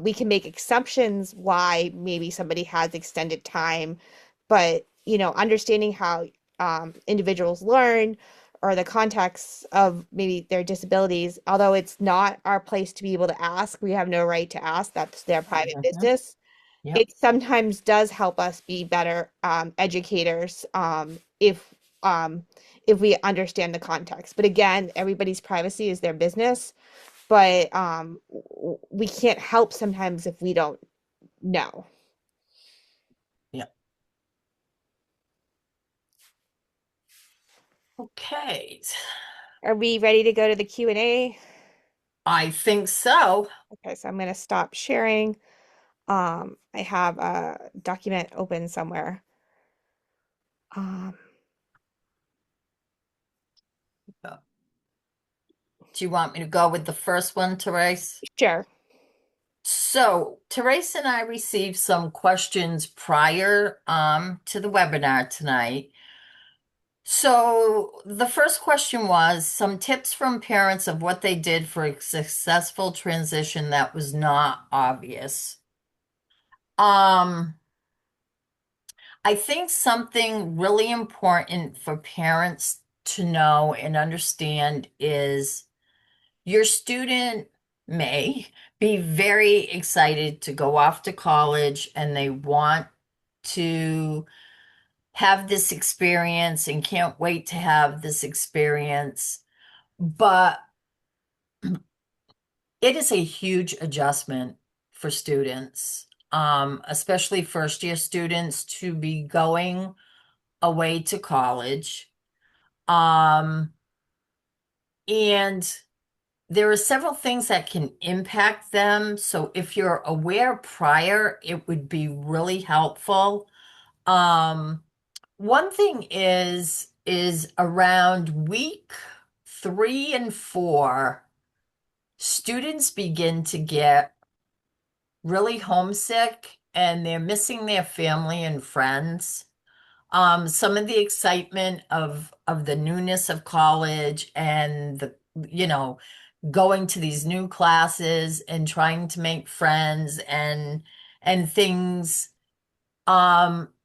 We can make exceptions why maybe somebody has extended time, but understanding how individuals learn or the context of maybe their disabilities, although it's not our place to be able to ask, we have no right to ask. That's their private Mhm. business. Yep. It sometimes does help us be better educators um, if we understand the context. But again, everybody's privacy is their business. But we can't help sometimes if we don't know. Yep. Okay. Are we ready to go to the Q&A? I think so. Okay, so I'm going to stop sharing. I have a document open somewhere. Um, Do you want me to go with the first one, Therese? sure. So, Therese and I received some questions prior to the webinar tonight. So, the first question was some tips from parents of what they did for a successful transition that was not obvious. Um, I think something really important for parents to know and understand is your student may be very excited to go off to college and they want to have this experience and can't wait to have this experience. But it is a huge adjustment for students, especially first year students, to be going away to college. Um, and there are several things that can impact them. So if you're aware prior, it would be really helpful. Um, One thing is around week 3 and 4, students begin to get really homesick and they're missing their family and friends. Some of the excitement of the newness of college and the going to these new classes and trying to make friends and things.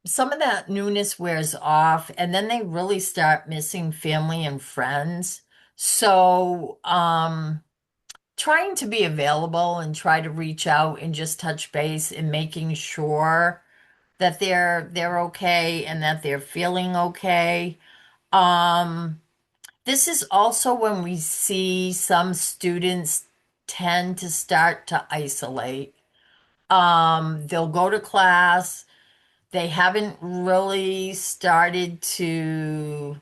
Some of that newness wears off, and then they really start missing family and friends. So, trying to be available and try to reach out and just touch base and making sure that they're okay and that they're feeling okay. Um, this is also when we see some students tend to start to isolate. They'll go to class. They haven't really started to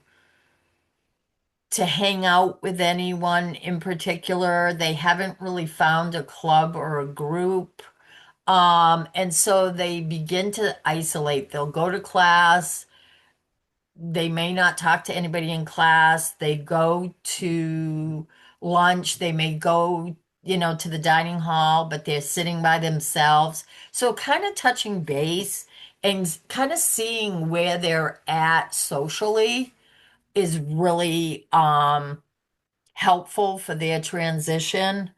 hang out with anyone in particular. They haven't really found a club or a group. And so they begin to isolate. They'll go to class. They may not talk to anybody in class. They go to lunch. They may go, to the dining hall, but they're sitting by themselves. So kind of touching base and kind of seeing where they're at socially is really helpful for their transition.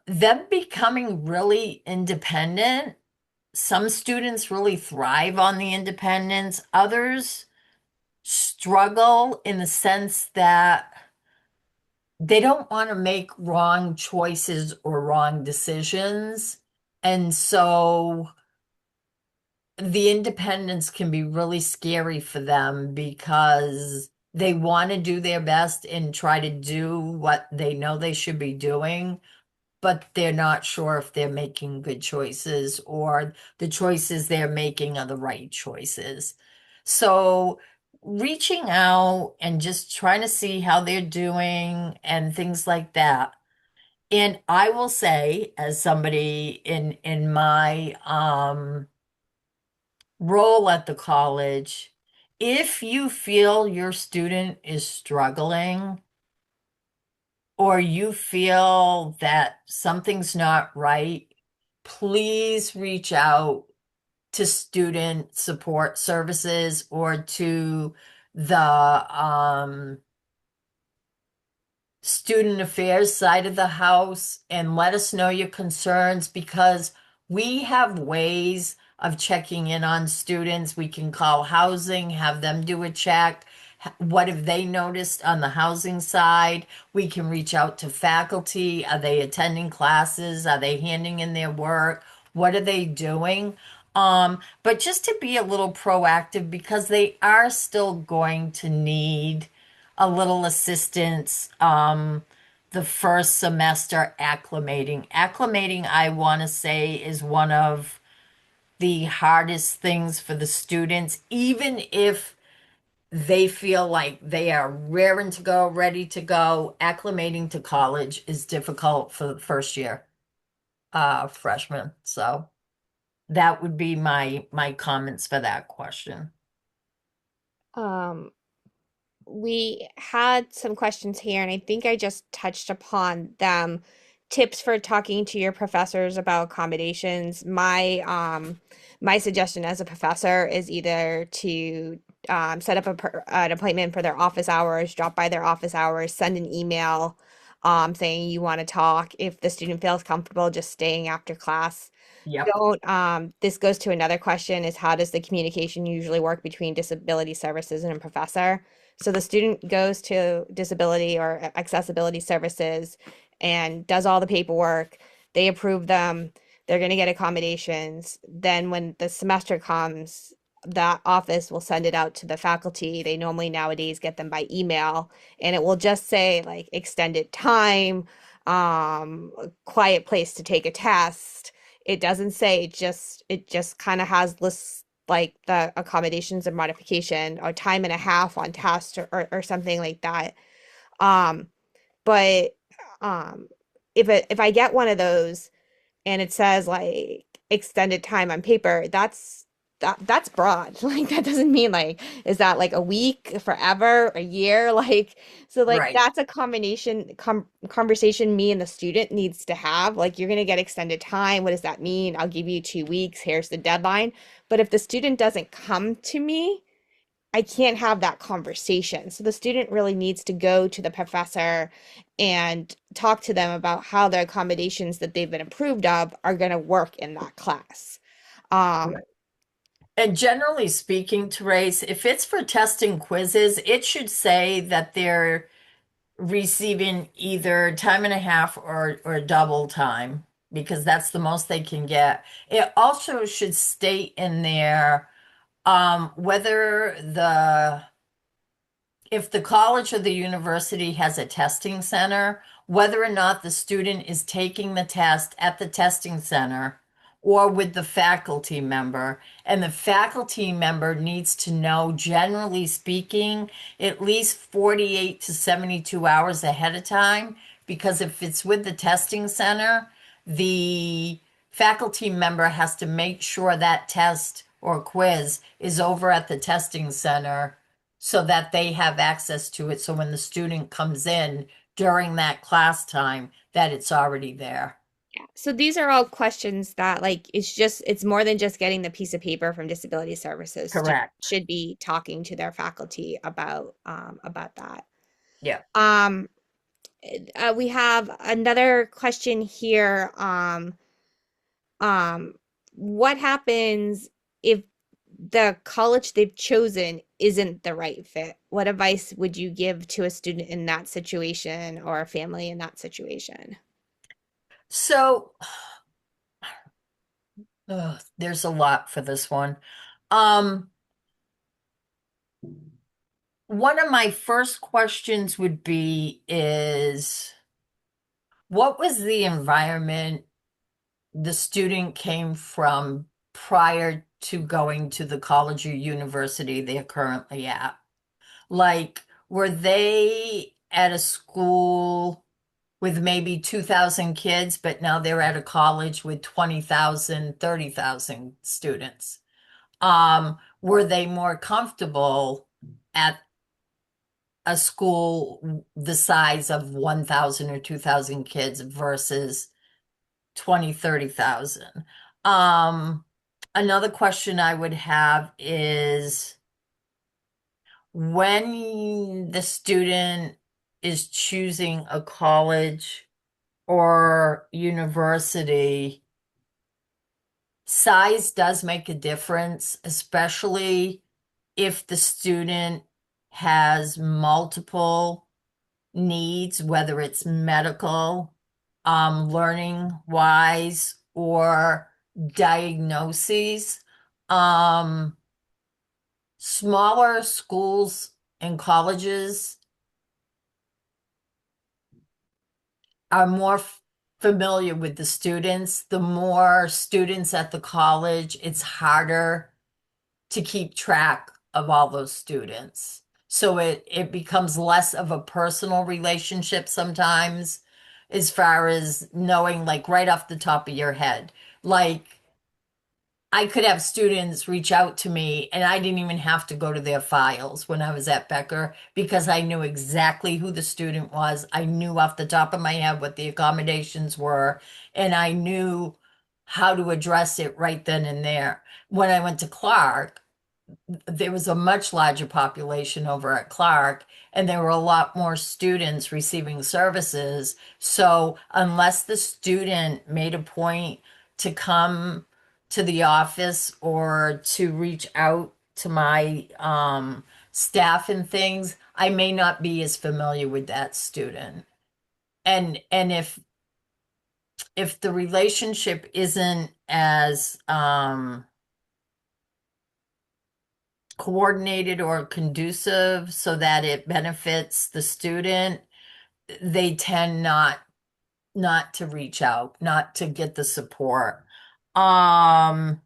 Them becoming really independent. Some students really thrive on the independence. Others struggle in the sense that they don't want to make wrong choices or wrong decisions. And so the independence can be really scary for them because they want to do their best and try to do what they know they should be doing, but they're not sure if they're making good choices or the choices they're making are the right choices. So, reaching out and just trying to see how they're doing and things like that. And I will say, as somebody in my role at the college, if you feel your student is struggling or you feel that something's not right, please reach out to student support services or to the student affairs side of the house and let us know your concerns because we have ways of checking in on students. We can call housing, have them do a check. What have they noticed on the housing side? We can reach out to faculty. Are they attending classes? Are they handing in their work? What are they doing? But just to be a little proactive because they are still going to need a little assistance the first semester acclimating. Acclimating, I want to say, is one of the hardest things for the students, even if they feel like they are raring to go, ready to go. Acclimating to college is difficult for the first year freshmen. So that would be my comments for that question. Um, we had some questions here, and I think I just touched upon them. Tips for talking to your professors about accommodations. My suggestion as a professor is either to set up an appointment for their office hours, drop by their office hours, send an email saying you want to talk. If the student feels comfortable just staying after class, Yep. don't this goes to another question, is how does the communication usually work between disability services and a professor? So the student goes to disability or accessibility services and does all the paperwork. They approve them. They're going to get accommodations. Then when the semester comes, that office will send it out to the faculty. They normally nowadays get them by email, and it will just say like extended time, quiet place to take a test. It doesn't say, it just kind of has lists like the accommodations and modification or time and a half on test or something like that. Um, but um, if I get one of those and it says like extended time on paper, that's broad. Like that doesn't mean like, is that like a week, forever, a year? Like, so like Right. that's a conversation me and the student needs to have. Like, you're gonna get extended time. What does that mean? I'll give you 2 weeks. Here's the deadline. But if the student doesn't come to me, I can't have that conversation. So the student really needs to go to the professor and talk to them about how the accommodations that they've been approved of are going to work in that class. Um, Right. And generally speaking, Therese, if it's for testing quizzes, it should say that they're receiving either time and a half or double time because that's the most they can get. It also should state in there whether the if the college or the university has a testing center, whether or not the student is taking the test at the testing center or with the faculty member. And the faculty member needs to know, generally speaking, at least 48 to 72 hours ahead of time. Because if it's with the testing center, the faculty member has to make sure that test or quiz is over at the testing center so that they have access to it. So when the student comes in during that class time, that it's already there. yeah. So these are all questions that like it's more than just getting the piece of paper from disability services. Students Correct. should be talking to their faculty about that. Yeah. Um, We have another question here. Um, what happens if the college they've chosen isn't the right fit? What advice would you give to a student in that situation or a family in that situation? So, there's a lot for this one. Um, One of my first questions would be is what was the environment the student came from prior to going to the college or university they're currently at? Like, were they at a school with maybe 2,000 kids, but now they're at a college with 20,000, 30,000 students? Were they more comfortable at a school the size of 1,000 or 2,000 kids versus 20, 30,000? Um, Another question I would have is when the student is choosing a college or university, size does make a difference, especially if the student has multiple needs, whether it's medical, learning wise, or diagnoses. Um, Smaller schools and colleges are more familiar with the students. The more students at the college, it's harder to keep track of all those students. So it becomes less of a personal relationship sometimes, as far as knowing like right off the top of your head. Like I could have students reach out to me and I didn't even have to go to their files when I was at Becker because I knew exactly who the student was. I knew off the top of my head what the accommodations were, and I knew how to address it right then and there. When I went to Clark, there was a much larger population over at Clark, and there were a lot more students receiving services. So, unless the student made a point to come to the office or to reach out to my staff and things, I may not be as familiar with that student. And if the relationship isn't as coordinated or conducive so that it benefits the student, they tend not to reach out, not to get the support. Um,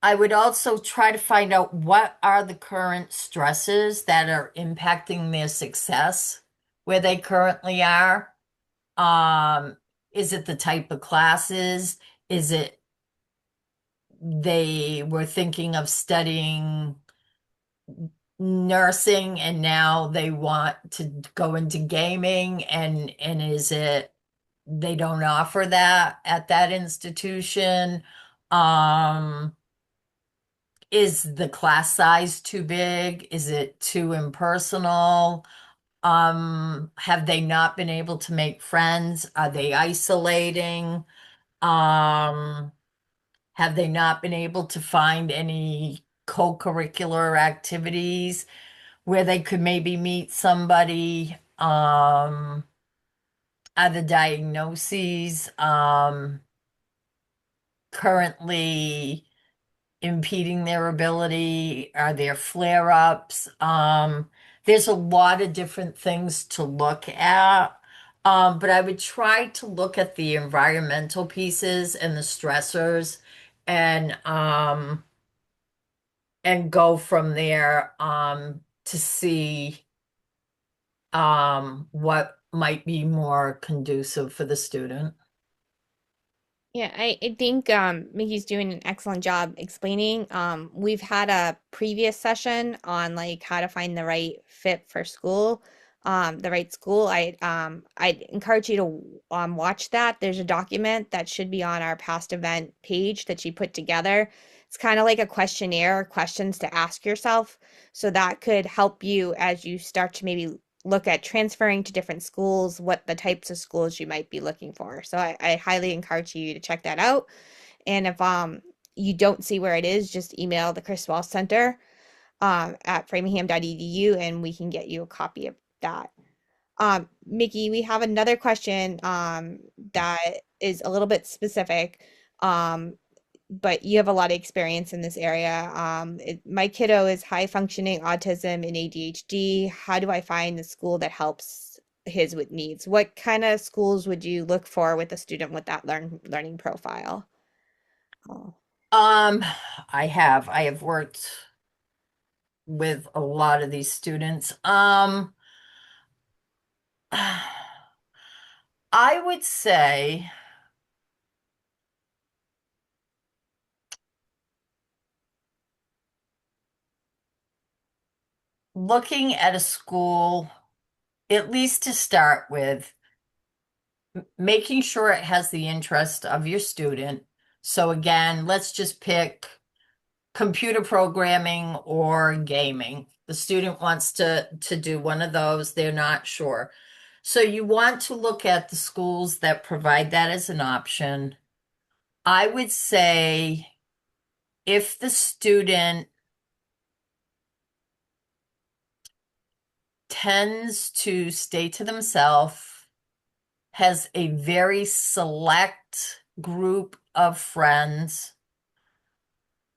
I would also try to find out what are the current stresses that are impacting their success where they currently are. Um, is it the type of classes? Is it they were thinking of studying nursing and now they want to go into gaming, and is it they don't offer that at that institution? um is the class size too big? Is it too impersonal? Have they not been able to make friends? Are they isolating? um have they not been able to find any co-curricular activities where they could maybe meet somebody? Are the diagnoses currently impeding their ability? Are there flare-ups? There's a lot of different things to look at. But I would try to look at the environmental pieces and the stressors and go from there to see what might be more conducive for the student. Yeah, I think Mickey's doing an excellent job explaining. We've had a previous session on like how to find the right fit for school, the right school. I'd encourage you to watch that. There's a document that should be on our past event page that she put together. It's kind of like a questionnaire, questions to ask yourself. So that could help you as you start to maybe look at transferring to different schools, what the types of schools you might be looking for. So I highly encourage you to check that out. And if you don't see where it is, just email the Chris Walsh Center at framingham.edu and we can get you a copy of that. Mickey, we have another question that is a little bit specific, but you have a lot of experience in this area. My kiddo is high functioning autism and ADHD. How do I find the school that helps his with needs? What kind of schools would you look for with a student with that learning profile? Oh. Um, I have worked with a lot of these students. I would say looking at a school, at least to start with, making sure it has the interest of your student. So again, let's just pick computer programming or gaming. The student wants to do one of those, they're not sure. So you want to look at the schools that provide that as an option. I would say if the student tends to stay to themselves, has a very select group of friends,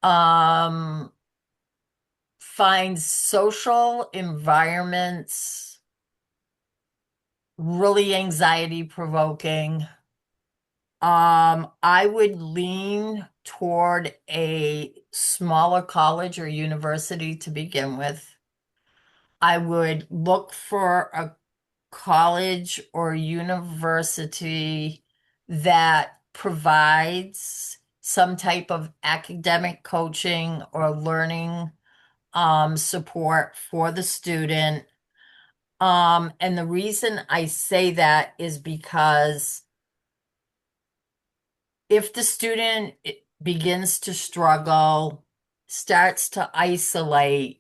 um, finds social environments really anxiety provoking, I would lean toward a smaller college or university to begin with. I would look for a college or university that provides some type of academic coaching or learning support for the student. And the reason I say that is because if the student begins to struggle, starts to isolate,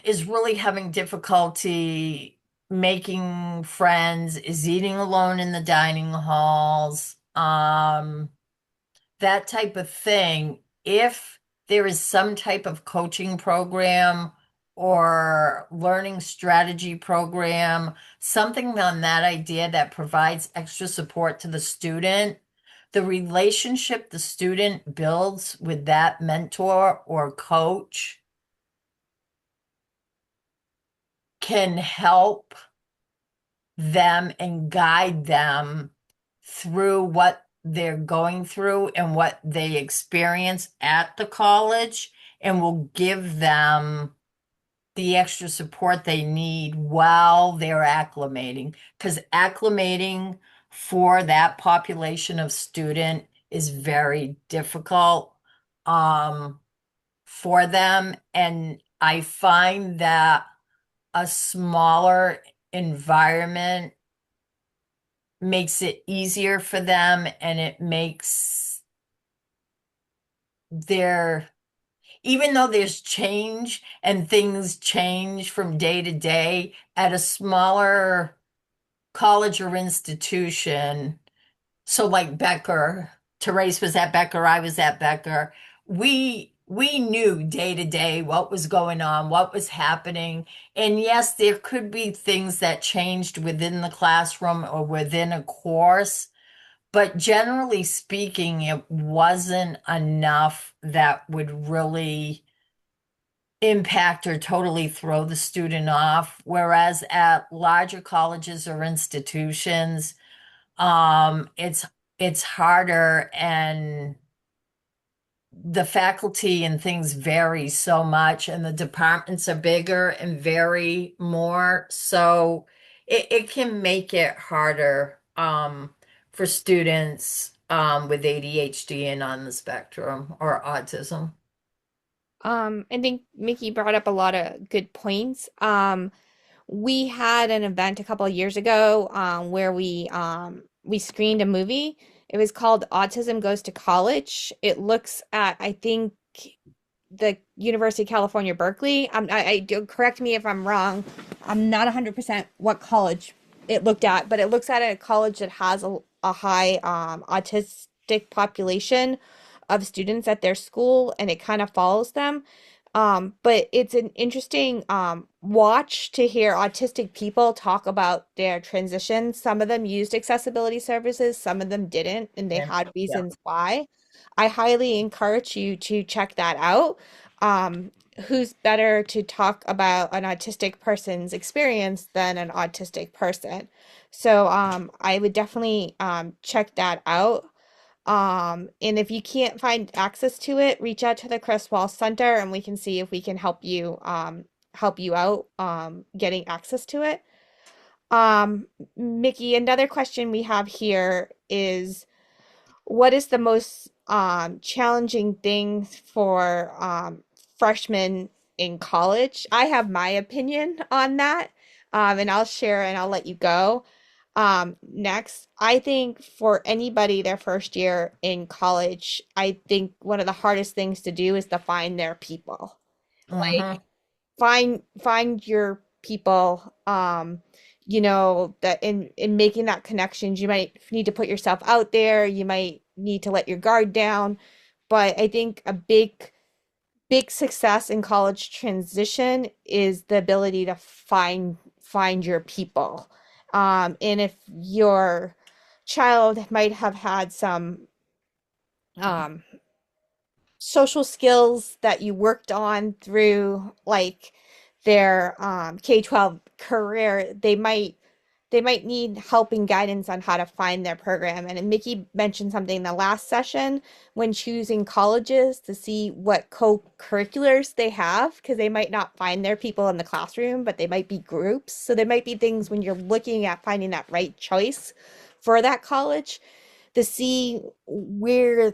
is really having difficulty making friends, is eating alone in the dining halls, that type of thing. If there is some type of coaching program or learning strategy program, something on that idea that provides extra support to the student, the relationship the student builds with that mentor or coach can help them and guide them through what they're going through and what they experience at the college and will give them the extra support they need while they're acclimating. Because acclimating for that population of student is very difficult for them. And I find that a smaller environment makes it easier for them and it makes their even though there's change and things change from day to day at a smaller college or institution, so like Becker, Therese was at Becker, I was at Becker. We knew day to day what was going on, what was happening. And yes, there could be things that changed within the classroom or within a course, but generally speaking, it wasn't enough that would really impact or totally throw the student off. Whereas at larger colleges or institutions, it's harder and the faculty and things vary so much and the departments are bigger and vary more. So it can make it harder for students with ADHD and on the spectrum or autism. I think Mickey brought up a lot of good points. We had an event a couple of years ago where we screened a movie. It was called Autism Goes to College. It looks at, I think, the University of California, Berkeley. I do correct me if I'm wrong. I'm not 100% what college it looked at, but it looks at a college that has a high autistic population of students at their school, and it kind of follows them. But it's an interesting watch to hear autistic people talk about their transitions. Some of them used accessibility services, some of them didn't, and they And had yeah. reasons why. I highly encourage you to check that out. Um, who's better to talk about an autistic person's experience than an autistic person? So I would definitely check that out. And if you can't find access to it, reach out to the Chris Wall Center and we can see if we can help you out getting access to it. Mickey, another question we have here is what is the most challenging thing for freshmen in college? I have my opinion on that, and I'll share and I'll let you go. Next, I think for anybody their first year in college, I think one of the hardest things to do is to find their people. Hmm. Find your people, you know, that in making that connections, you might need to put yourself out there, you might need to let your guard down. But I think a big success in college transition is the ability to find your people. And if your child might have had some um, social skills that you worked on through like their K-12 career, they might need help and guidance on how to find their program. And Mickey mentioned something in the last session when choosing colleges to see what co-curriculars they have, because they might not find their people in the classroom, but they might be groups. So there might be things when you're looking at finding that right choice for that college to see where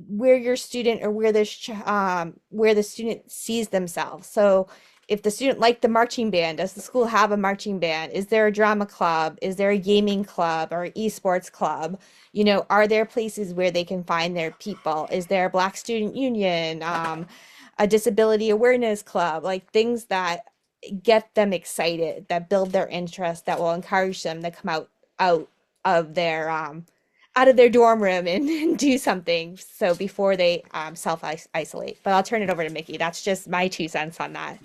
your student or where the student sees themselves. So if the student liked the marching band, does the school have a marching band? Is there a drama club? Is there a gaming club or esports club? You know, are there places where they can find their people? Is there a Black Student Union, a disability awareness club, like things that get them excited, that build their interest, that will encourage them to come out of their out of their dorm room and do something so before they self isolate. But I'll turn it over to Mickey. That's just my 2 cents on that.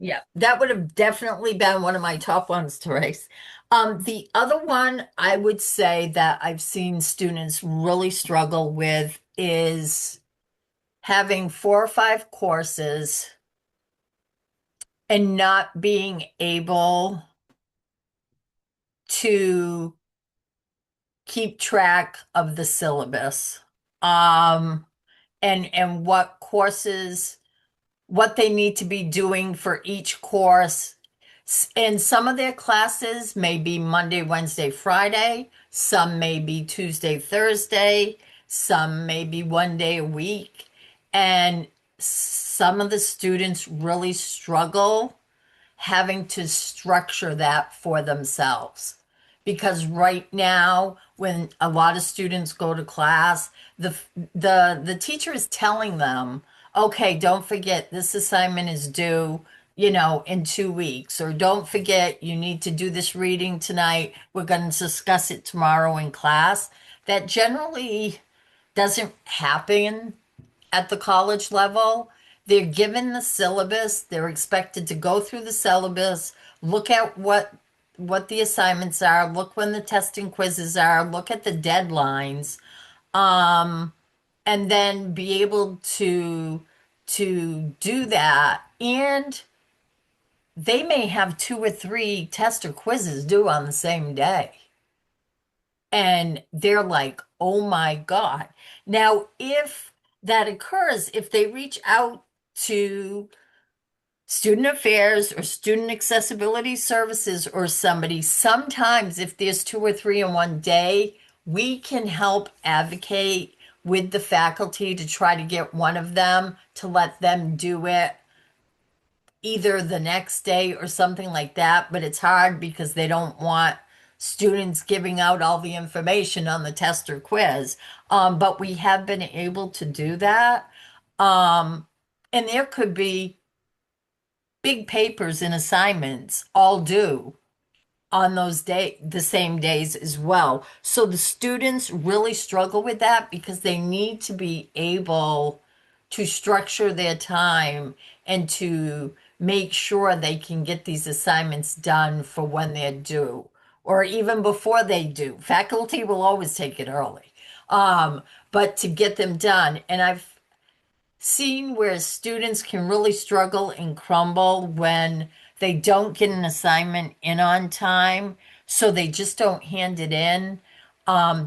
Yeah, that would have definitely been one of my top ones to race. The other one I would say that I've seen students really struggle with is having 4 or 5 courses and not being able to keep track of the syllabus. Um, and what courses, what they need to be doing for each course. And some of their classes may be Monday, Wednesday, Friday. Some may be Tuesday, Thursday. Some may be one day a week. And some of the students really struggle having to structure that for themselves. Because right now, when a lot of students go to class, the teacher is telling them, okay, don't forget this assignment is due, in 2 weeks, or don't forget you need to do this reading tonight. We're going to discuss it tomorrow in class. That generally doesn't happen at the college level. They're given the syllabus, they're expected to go through the syllabus, look at what the assignments are, look when the testing quizzes are, look at the deadlines, um, and then be able to do that. And they may have 2 or 3 test or quizzes due on the same day. And they're like, oh my God. Now, if that occurs, if they reach out to student affairs or student accessibility services or somebody, sometimes if there's 2 or 3 in one day, we can help advocate with the faculty to try to get one of them to let them do it either the next day or something like that, but it's hard because they don't want students giving out all the information on the test or quiz. But we have been able to do that. Um, And there could be big papers and assignments all due on those the same days as well. So the students really struggle with that because they need to be able to structure their time and to make sure they can get these assignments done for when they're due or even before they do. Faculty will always take it early. Um, but to get them done, and I've seen where students can really struggle and crumble when they don't get an assignment in on time, so they just don't hand it in.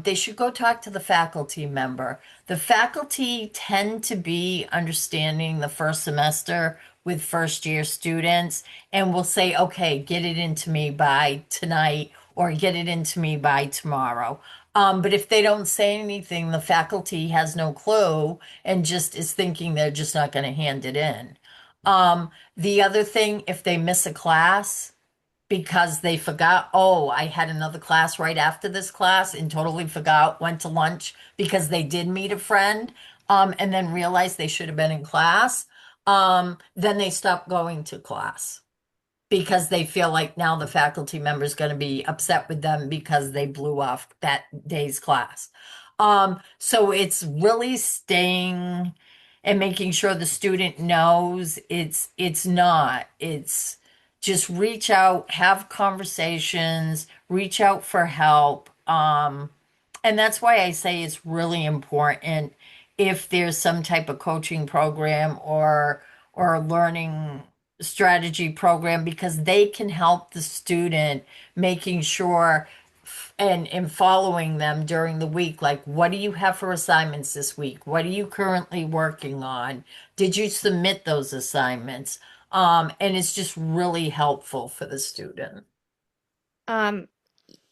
They should go talk to the faculty member. The faculty tend to be understanding the first semester with first year students and will say, okay, get it into me by tonight or get it into me by tomorrow. But if they don't say anything, the faculty has no clue and just is thinking they're just not going to hand it in. The other thing, if they miss a class because they forgot, oh, I had another class right after this class and totally forgot, went to lunch because they did meet a friend, and then realized they should have been in class, then they stop going to class because they feel like now the faculty member is going to be upset with them because they blew off that day's class. So it's really staying and making sure the student knows it's not. It's just reach out, have conversations, reach out for help. And that's why I say it's really important if there's some type of coaching program or a learning strategy program because they can help the student making sure and following them during the week. Like, what do you have for assignments this week? What are you currently working on? Did you submit those assignments? And it's just really helpful for the student. Um,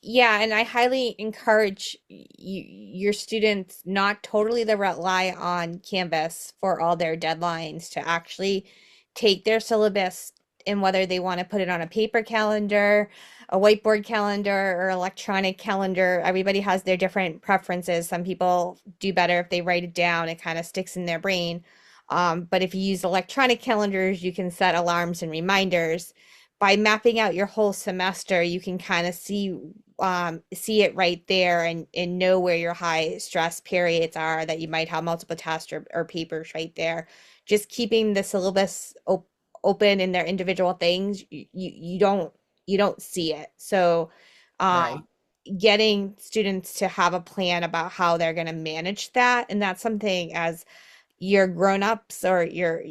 Yeah, and I highly encourage your students not totally to rely on Canvas for all their deadlines to actually take their syllabus and whether they want to put it on a paper calendar, a whiteboard calendar, or electronic calendar. Everybody has their different preferences. Some people do better if they write it down, it kind of sticks in their brain. But if you use electronic calendars, you can set alarms and reminders. By mapping out your whole semester, you can kind of see it right there and know where your high stress periods are that you might have multiple tasks or papers right there. Just keeping the syllabus open in their individual things, you don't see it. So Right. um getting students to have a plan about how they're going to manage that, and that's something as your grown-ups or your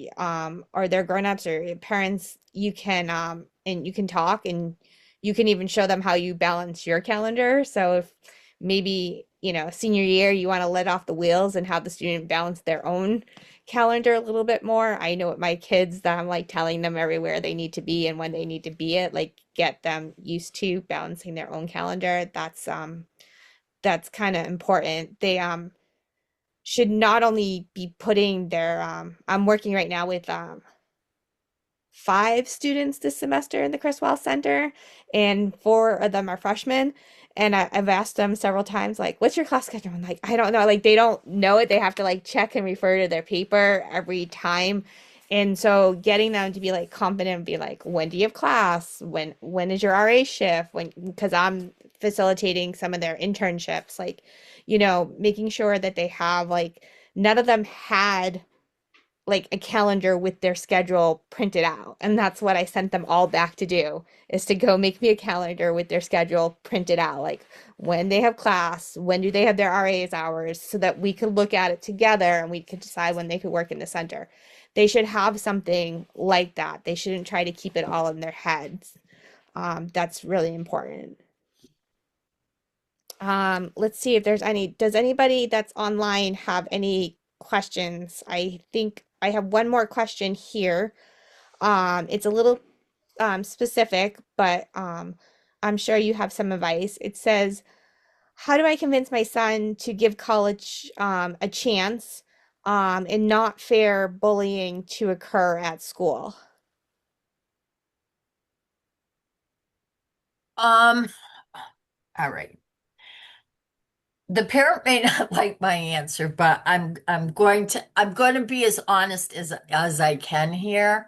or their grown-ups or your parents, you can and you can talk and you can even show them how you balance your calendar. So if maybe, senior year you want to let off the wheels and have the student balance their own calendar a little bit more. I know with my kids that I'm like telling them everywhere they need to be and when they need to be it, like get them used to balancing their own calendar. That's kind of important. They should not only be putting their I'm working right now with 5 students this semester in the Criswell Center, and 4 of them are freshmen. And I've asked them several times, like, what's your class schedule? I'm like, I don't know. Like, they don't know it. They have to like check and refer to their paper every time. And so getting them to be like confident and be like, when do you have class? When is your RA shift? When, because I'm facilitating some of their internships, like, making sure that they have like none of them had like a calendar with their schedule printed out. And that's what I sent them all back to do, is to go make me a calendar with their schedule printed out, like when they have class, when do they have their RA's hours, so that we could look at it together and we could decide when they could work in the center. They should have something like that. They shouldn't try to keep it all in their heads. That's really important. Let's see if there's does anybody that's online have any questions? I think I have one more question here. It's a little specific, but I'm sure you have some advice. It says, how do I convince my son to give college a chance and not fear bullying to occur at school? Um, all right. the parent may not like my answer, but I'm going to be as honest as I can here.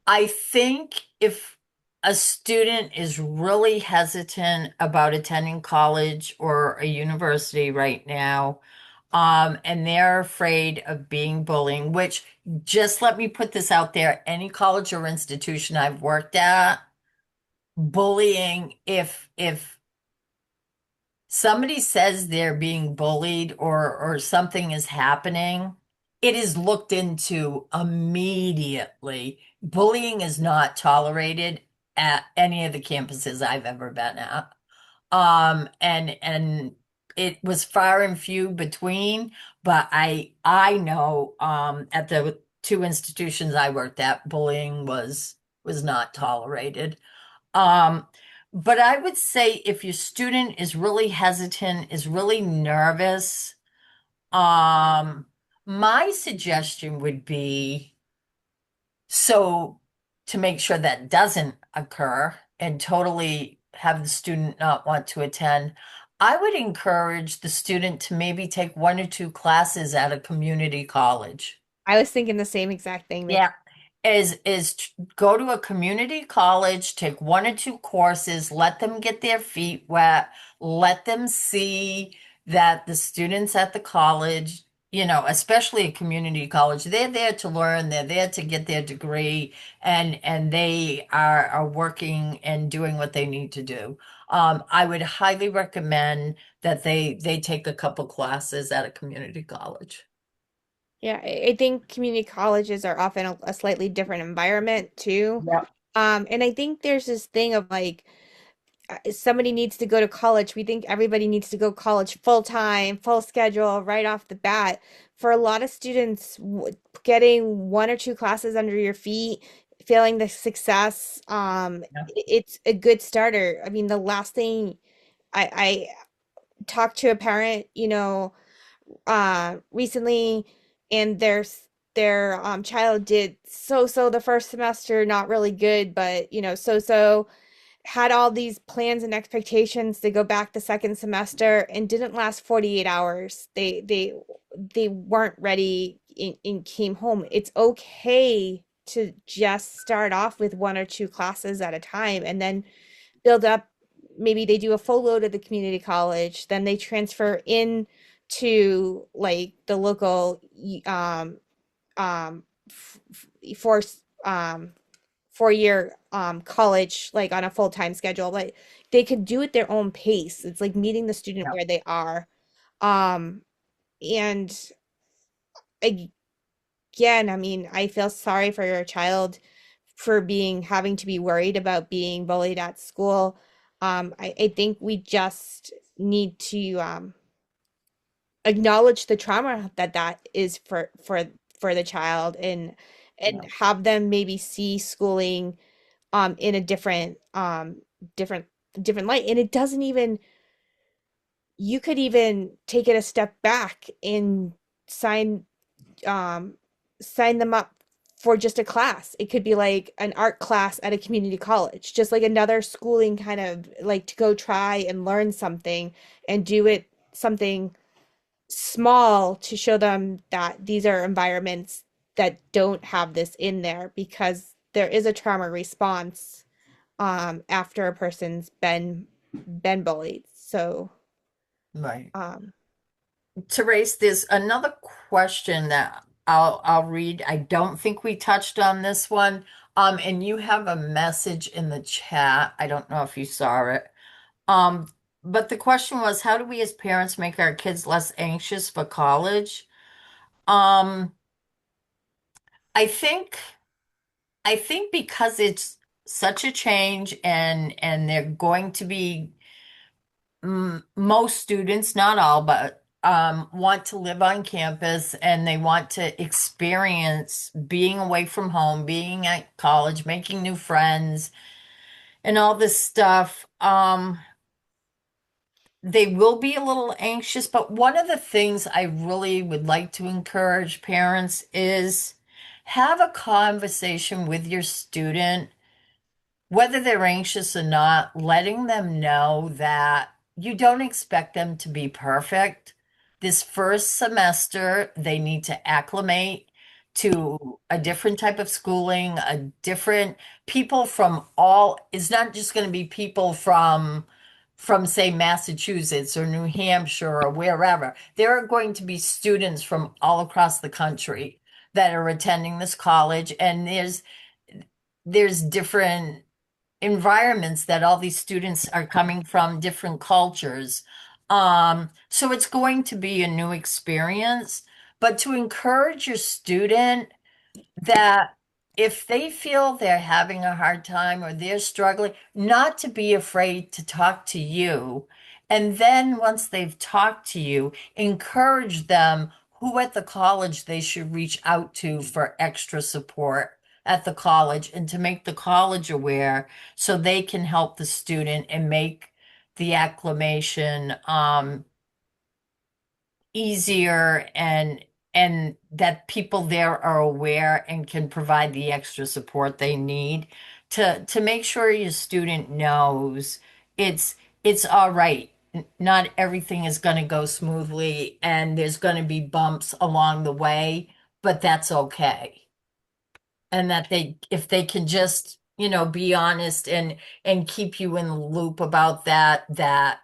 I think if a student is really hesitant about attending college or a university right now, and they're afraid of being bullying, which just let me put this out there, any college or institution I've worked at, bullying, if somebody says they're being bullied or something is happening, it is looked into immediately. Bullying is not tolerated at any of the campuses I've ever been at. And it was far and few between, but I know at the two institutions I worked at, bullying was not tolerated. Um, but I would say if your student is really hesitant, is really nervous, um, my suggestion would be so to make sure that doesn't occur and totally have the student not want to attend, I would encourage the student to maybe take one or two classes at a community college. I was thinking the same exact thing, Mickey. Yeah, go to a community college, take one or two courses, let them get their feet wet, let them see that the students at the college, especially a community college, they're there to learn, they're there to get their degree, and they are working and doing what they need to do. I would highly recommend that they take a couple classes at a community college. Yeah, I think community colleges are often a slightly different environment too. Yep. And I think there's this thing of like somebody needs to go to college. We think everybody needs to go college full time, full schedule right off the bat. For a lot of students, getting one or two classes under your feet, feeling the success, it's a good starter. I mean, the last thing I talked to a parent, recently, and their child did so the first semester, not really good, but so had all these plans and expectations to go back the second semester and didn't last 48 hours. They weren't ready and came home. It's okay to just start off with one or two classes at a time and then build up. Maybe they do a full load at the community college, then they transfer in to like the local um for um 4 year college, like on a full-time schedule, but they could do it their own pace. It's like meeting the student where they are. um and again, I mean, I feel sorry for your child for being having to be worried about being bullied at school. I think we just need to acknowledge the trauma that is for the child, and Yeah. have them maybe see schooling in a different different light. And it doesn't even, you could even take it a step back and sign um sign them up for just a class. It could be like an art class at a community college, just like another schooling, kind of like to go try and learn something and do it something small to show them that these are environments that don't have this in there, because there is a trauma response after a person's been bullied. So Right. um Therese, there's another question that I'll read. I don't think we touched on this one. And you have a message in the chat. I don't know if you saw it. Um, but the question was, how do we as parents make our kids less anxious for college? Um, I think I think because it's such a change and they're going to be most students, not all, but want to live on campus and they want to experience being away from home, being at college, making new friends, and all this stuff. They will be a little anxious, but one of the things I really would like to encourage parents is have a conversation with your student, whether they're anxious or not, letting them know that you don't expect them to be perfect. This first semester, they need to acclimate to a different type of schooling, a different people from all, it's not just going to be people from say Massachusetts or New Hampshire or wherever. There are going to be students from all across the country that are attending this college, and there's different environments that all these students are coming from, different cultures. So it's going to be a new experience, but to encourage your student that if they feel they're having a hard time or they're struggling, not to be afraid to talk to you. And then once they've talked to you, encourage them who at the college they should reach out to for extra support at the college and to make the college aware so they can help the student and make the acclimation easier and that people there are aware and can provide the extra support they need to make sure your student knows it's all right. Not everything is going to go smoothly and there's going to be bumps along the way, but that's okay. And that they if they can just, be honest and keep you in the loop about that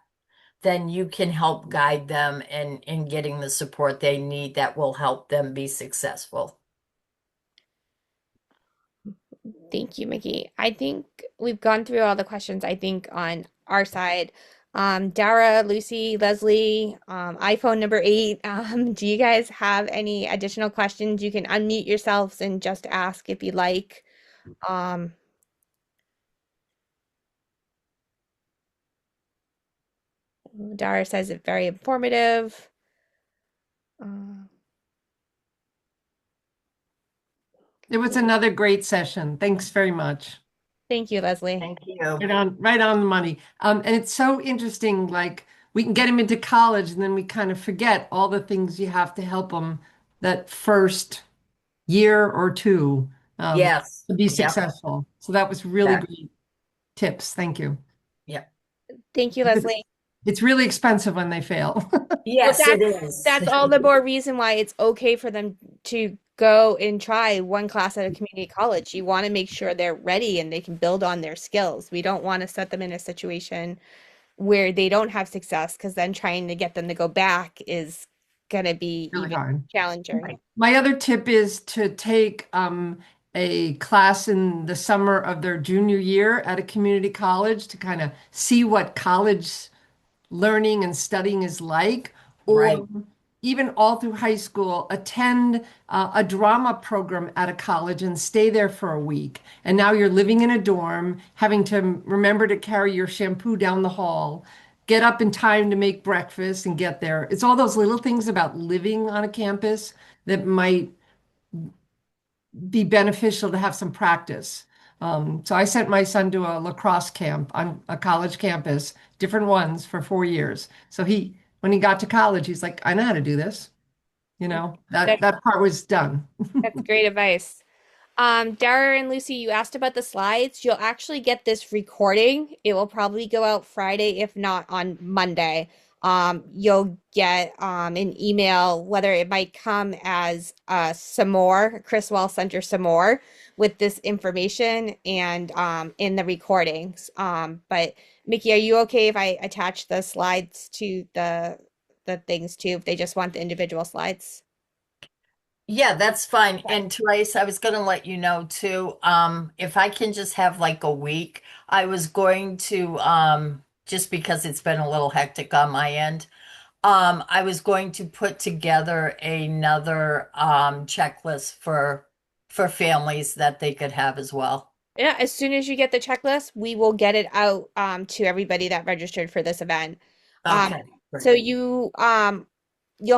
then you can help guide them in getting the support they need that will help them be successful. Thank you, Mickey. I think we've gone through all the questions, I think, on our side. Dara, Lucy, Leslie, iPhone number 8, do you guys have any additional questions? You can unmute yourselves and just ask if you like. Um, Dara says it's very informative. Uh, It was another great session. Thanks very much. Thank you, Leslie. Thank you. Right on the money. And it's so interesting, like we can get them into college and then we kind of forget all the things you have to help them that first year or two Yes. to be Yep. successful. So that was really Exactly. great tips. Thank you. Yep. Thank you, Leslie. It's really expensive when they fail. Well, Yes, it is. that's all the more reason why it's okay for them to go and try one class at a community college. You want to make sure they're ready and they can build on their skills. We don't want to set them in a situation where they don't have success because then trying to get them to go back is going to be Really even hard. challenging. My other tip is to take a class in the summer of their junior year at a community college to kind of see what college learning and studying is like, Right. or even all through high school, attend a drama program at a college and stay there for a week. And now you're living in a dorm, having to remember to carry your shampoo down the hall, get up in time to make breakfast and get there. It's all those little things about living on a campus that might be beneficial to have some practice. So I sent my son to a lacrosse camp on a college campus, different ones for 4 years. So when he got to college, he's like, I know how to do this. That, That part was done. that's great advice. Dara and Lucy, you asked about the slides. You'll actually get this recording. It will probably go out Friday, if not on Monday. You'll get an email, whether it might come as some more, Criswell Center some more with this information and in the recordings. But Mickey, are you okay if I attach the slides to the things too, if they just want the individual slides? Yeah, that's fine. Okay. And Therese, I was going to let you know too, if I can just have like a week, I was going to, just because it's been a little hectic on my end, I was going to put together another, checklist for families that they could have as well. Yeah, as soon as you get the checklist, we will get it out to everybody that registered for this event. Um, Okay, so great. you'll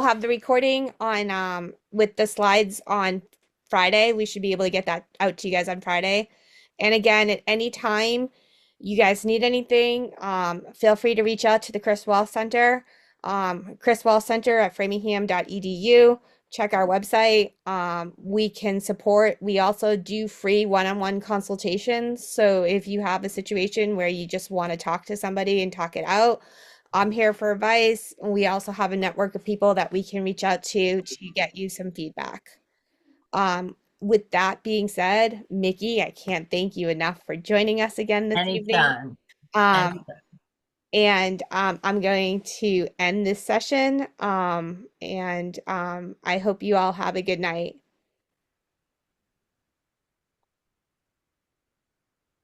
have the recording on with the slides on Friday. We should be able to get that out to you guys on Friday. And again, at any time you guys need anything, feel free to reach out to the Chris Wall Center, Chris Wall Center at framingham.edu. Check our website. We can support. We also do free one-on-one consultations. So if you have a situation where you just want to talk to somebody and talk it out, I'm here for advice. And we also have a network of people that we can reach out to get you some feedback. With that being said, Mickey, I can't thank you enough for joining us again this evening. Anytime. Um, Anytime. and I'm going to end this session. I hope you all have a good night.